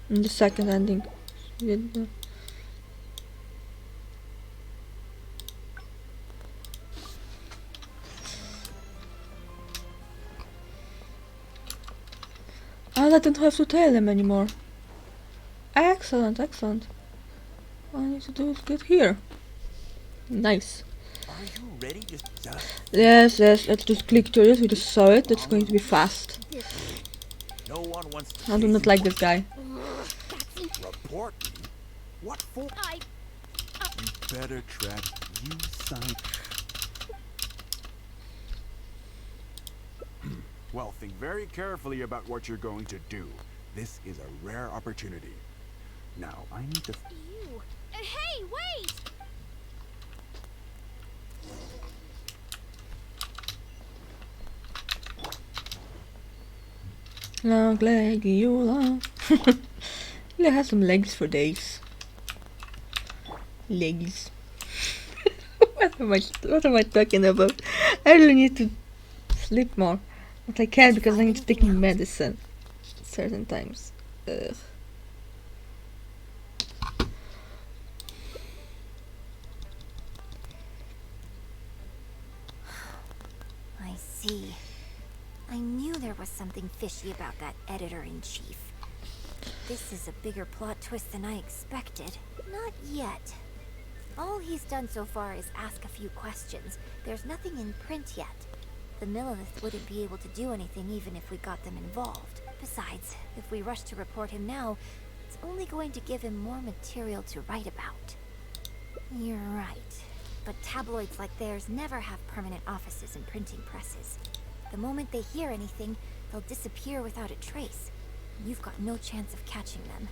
and the second ending. I don't have to tell them anymore. Excellent, excellent. All I need to do is get here. Nice. Are you ready to Yes, yes, let's just click through this. We just saw it. That's going to be fast. No one wants to I do not like this guy. report me? What for? You better track you sign. Well, think very carefully about what you're going to do. This is a rare opportunity. Now, I need to... You. Hey, wait! Long Legiola. It has some legs for days. Legs. What am I talking about? I really need to sleep more. But I can't because I need to take medicine certain times. Ugh. I see. I knew there was something fishy about that editor-in-chief. This is a bigger plot twist than I expected. Not yet. All he's done so far is ask a few questions. There's nothing in print yet. The Millilith wouldn't be able to do anything even if we got them involved. Besides, if we rush to report him now, it's only going to give him more material to write about. You're right. But tabloids like theirs never have permanent offices and printing presses. The moment they hear anything, they'll disappear without a trace. You've got no chance of catching them.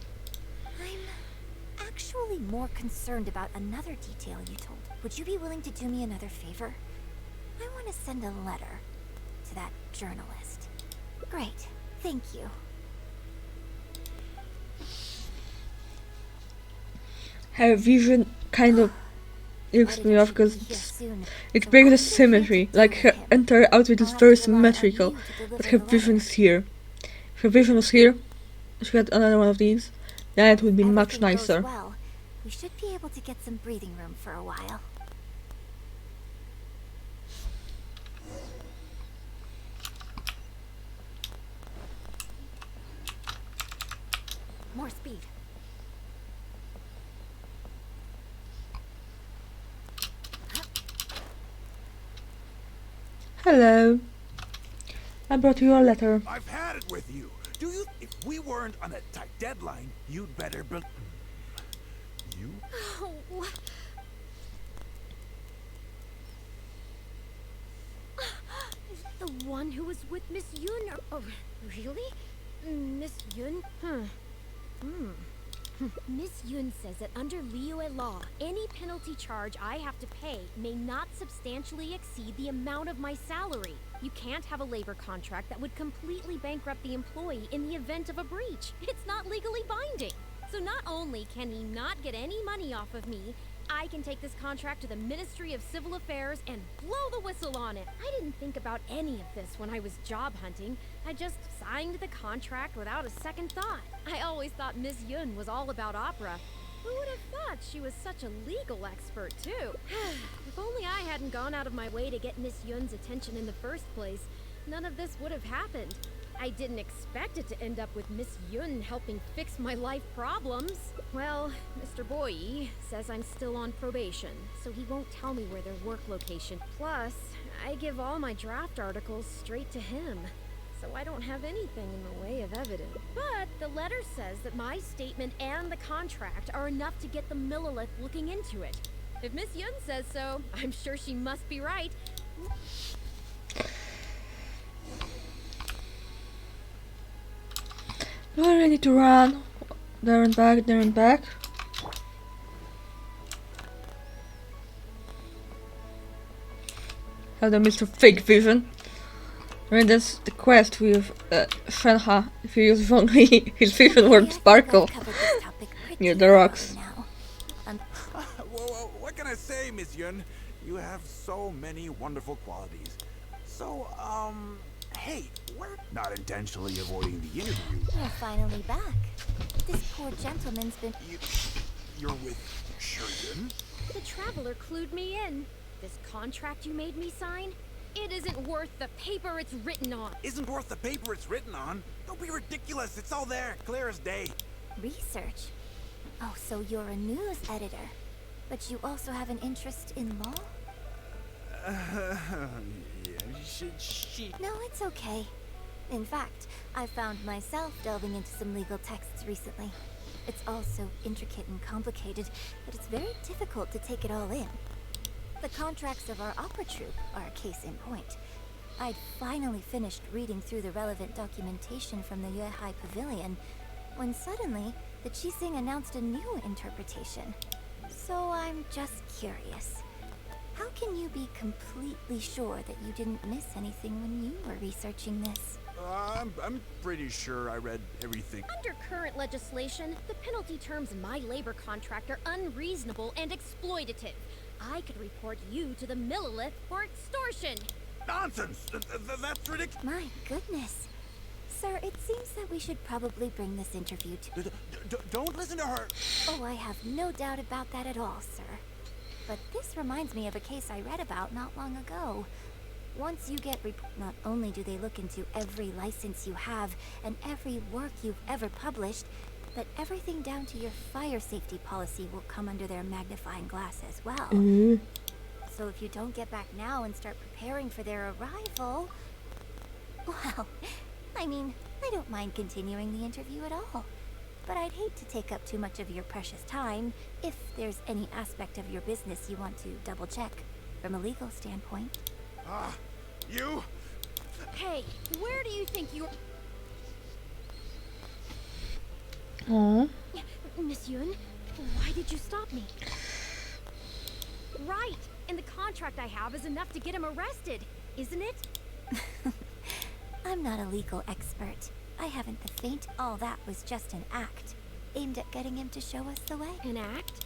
I'm actually more concerned about another detail you told. Would you be willing to do me another favor? I want to send a letter to that journalist. Great. Thank you. Her vision kind of irks me off because it breaks the symmetry. Like her entire outfit is very symmetrical, but her vision is here. If her vision was here, if she had another one of these, then it would be much nicer. Well, we should be able to get some breathing room for a while. More speed. Hello. I brought you a letter. I've had it with you. Do you... If we weren't on a tight deadline, you'd better be... You? Oh. The one who was with Miss Yun. Oh, really? Miss Yun? Miss Yun says that under Liyue law, any penalty charge I have to pay may not substantially exceed the amount of my salary. You can't have a labor contract that would completely bankrupt the employee in the event of a breach. It's not legally binding. So not only can he not get any money off of me, I can take this contract to the Ministry of Civil Affairs and blow the whistle on it. I didn't think about any of this when I was job hunting. I just signed the contract without a second thought. I always thought Miss Yun was all about opera. Who would have thought she was such a legal expert, too? If only I hadn't gone out of my way to get Miss Yun's attention in the first place, none of this would have happened. I didn't expect it to end up with Miss Yun helping fix my life problems. Well, Mr. Boyi says I'm still on probation, so he won't tell me where their work location. Plus, I give all my draft articles straight to him. so I don't have anything in the way of evidence. But the letter says that my statement and the contract are enough to get the Millilith looking into it. If Miss Yun says so, I'm sure she must be right. Do I really need to run? There and back, there and back. Hello, Mr. Fake Vision. I mean, that's the quest with Shenha. If you use only his vision won't sparkle near the rocks. Well, what can I say, Miss Yun? You have so many wonderful qualities. So, hey, we're not intentionally avoiding the interview. You're finally back. This poor gentleman's been... You're with Shuryun? The Traveler clued me in. This contract you made me sign, it isn't worth the paper it's written on. Isn't worth the paper it's written on? Don't be ridiculous. It's all there, clear as day. Research? Oh, so you're a news editor. But you also have an interest in law? No, it's okay. In fact, I found myself delving into some legal texts recently. It's all so intricate and complicated that it's very difficult to take it all in. The contracts of our opera troupe are a case in point. I'd finally finished reading through the relevant documentation from the Yuehai Pavilion when suddenly the Qixing announced a new interpretation. So I'm just curious. How can you be completely sure that you didn't miss anything when you were researching this? I'm pretty sure I read everything. Under current legislation, the penalty terms in my labor contract are unreasonable and exploitative. I could report you to the Millilith for extortion. Nonsense! That's ridiculous. My goodness. Sir, it seems that we should probably bring this interview to... Don't listen to her! Oh, I have no doubt about that at all, sir. But this reminds me of a case I read about not long ago. Once you get not only do they look into every license you have and every work you've ever published, but everything down to your fire safety policy will come under their magnifying glass as well. So if you don't get back now and start preparing for their arrival... Well, I mean, I don't mind continuing the interview at all. But I'd hate to take up too much of your precious time if there's any aspect of your business you want to double-check from a legal standpoint. You? Hey, where do you think you're... Aww. Miss Yun, why did you stop me? Right, and the contract I have is enough to get him arrested, isn't it? I'm not a legal expert. I haven't the faint... All that was just an act, aimed at getting him to show us the way. An act?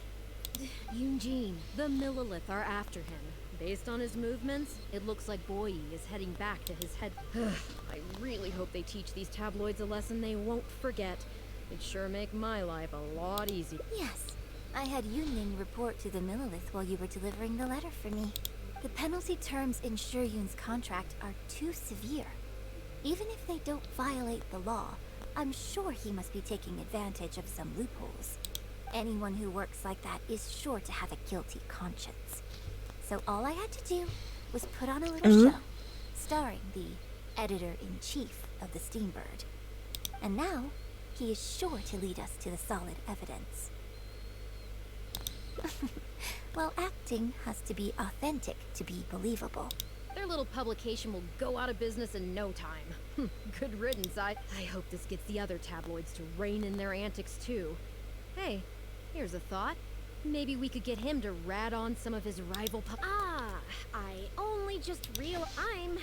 Eugene, the Millilith are after him. Based on his movements, it looks like Boyi is heading back to his head. I really hope they teach these tabloids a lesson they won't forget. It'd sure make my life a lot easier. Yes. I had Yunning report to the Millilith while you were delivering the letter for me. The penalty terms in Shuryun's contract are too severe. Even if they don't violate the law, I'm sure he must be taking advantage of some loopholes. Anyone who works like that is sure to have a guilty conscience. So all I had to do was put on a little show, starring the editor-in-chief of the Steambird. And now, he is sure to lead us to the solid evidence. Well, acting has to be authentic to be believable. Their little publication will go out of business in no time. Good riddance. I hope this gets the other tabloids to rein in their antics too. Hey, here's a thought. Maybe we could get him to rat on some of his rival I only just realized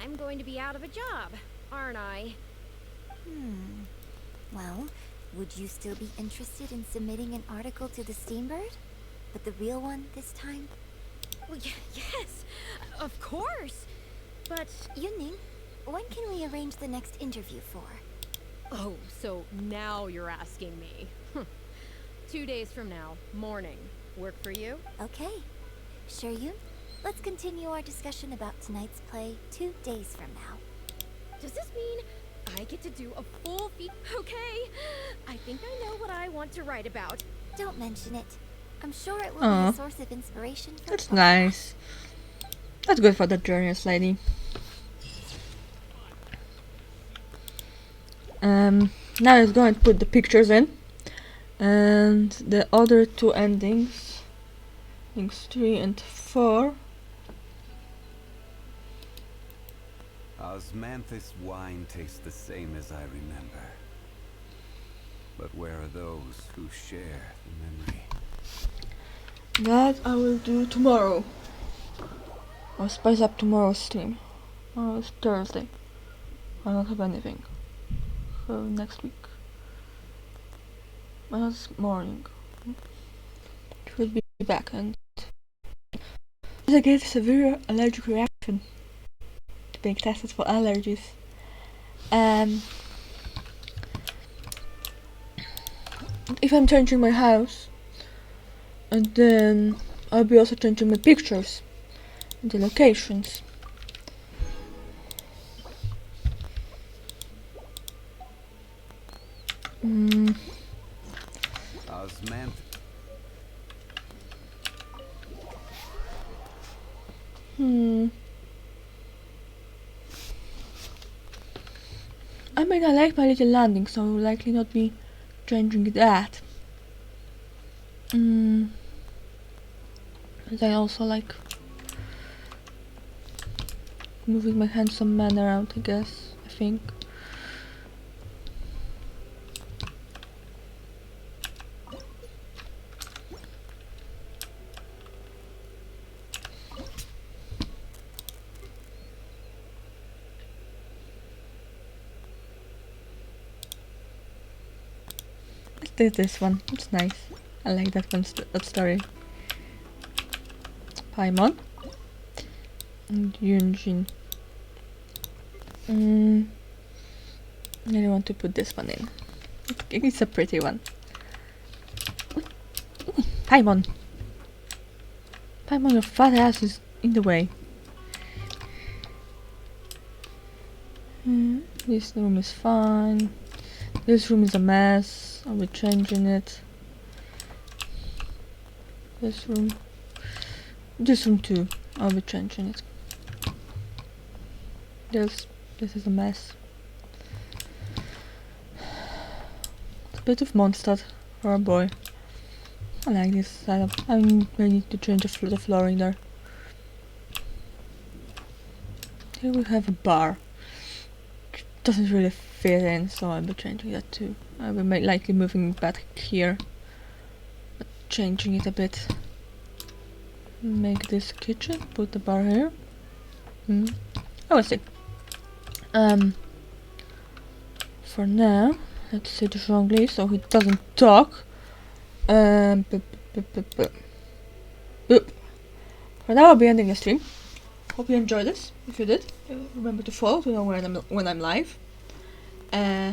I'm going to be out of a job, aren't I? Well, would you still be interested in submitting an article to the Steambird? But the real one this time? Well, yes, of course. But Yunning, when can we arrange the next interview for? Oh, so now you're asking me. 2 days from now, morning. Work for you? Okay. Shuryun, let's continue our discussion about tonight's play 2 days from now. Does this mean I get to do a full feat? Okay. I think I know what I want to write about. Don't mention it. I'm sure it will be a source of inspiration for That's nice. That's good for the journalist lady. Now it's going to put the pictures in, and the other two endings, endings 3 and 4. Osmanthus wine tastes the same as I remember. But where are those who share the memory? That I will do tomorrow. I'll spice up tomorrow's stream. Tomorrow is Thursday. I don't have anything for next week. This morning. Should be back, and I get severe allergic reaction to being tested for allergies. If I'm changing my house, and then I'll be also changing my pictures, the locations. Osmanthus. I mean, I like my little landing, so I will likely not be changing that. And I also like moving my handsome man around, I guess, I think. Let's do this one, it's nice. I like that one, that story. Paimon and Yunjin. I really want to put this one in. It's a pretty one. Paimon! Paimon, your fat ass is in the way. This room is fine. This room is a mess. I'll be changing it. This room too. I'll be changing it. This is a mess. It's a bit of Mondstadt for a boy. I like this setup. I need to change the flooring there. Here we have a bar. It doesn't really fit in, so I'll be changing that too. I will likely moving it back here, but changing it a bit. Make this kitchen. Put the bar here. I will see. For now, let's sit strongly so he doesn't talk. For now, I'll be ending the stream. Hope you enjoyed this. If you did, remember to follow to know when I'm live.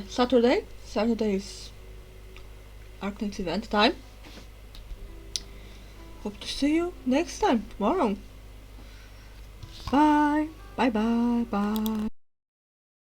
Saturday is Arknight's event time. Hope to see you next time tomorrow. Bye. Bye.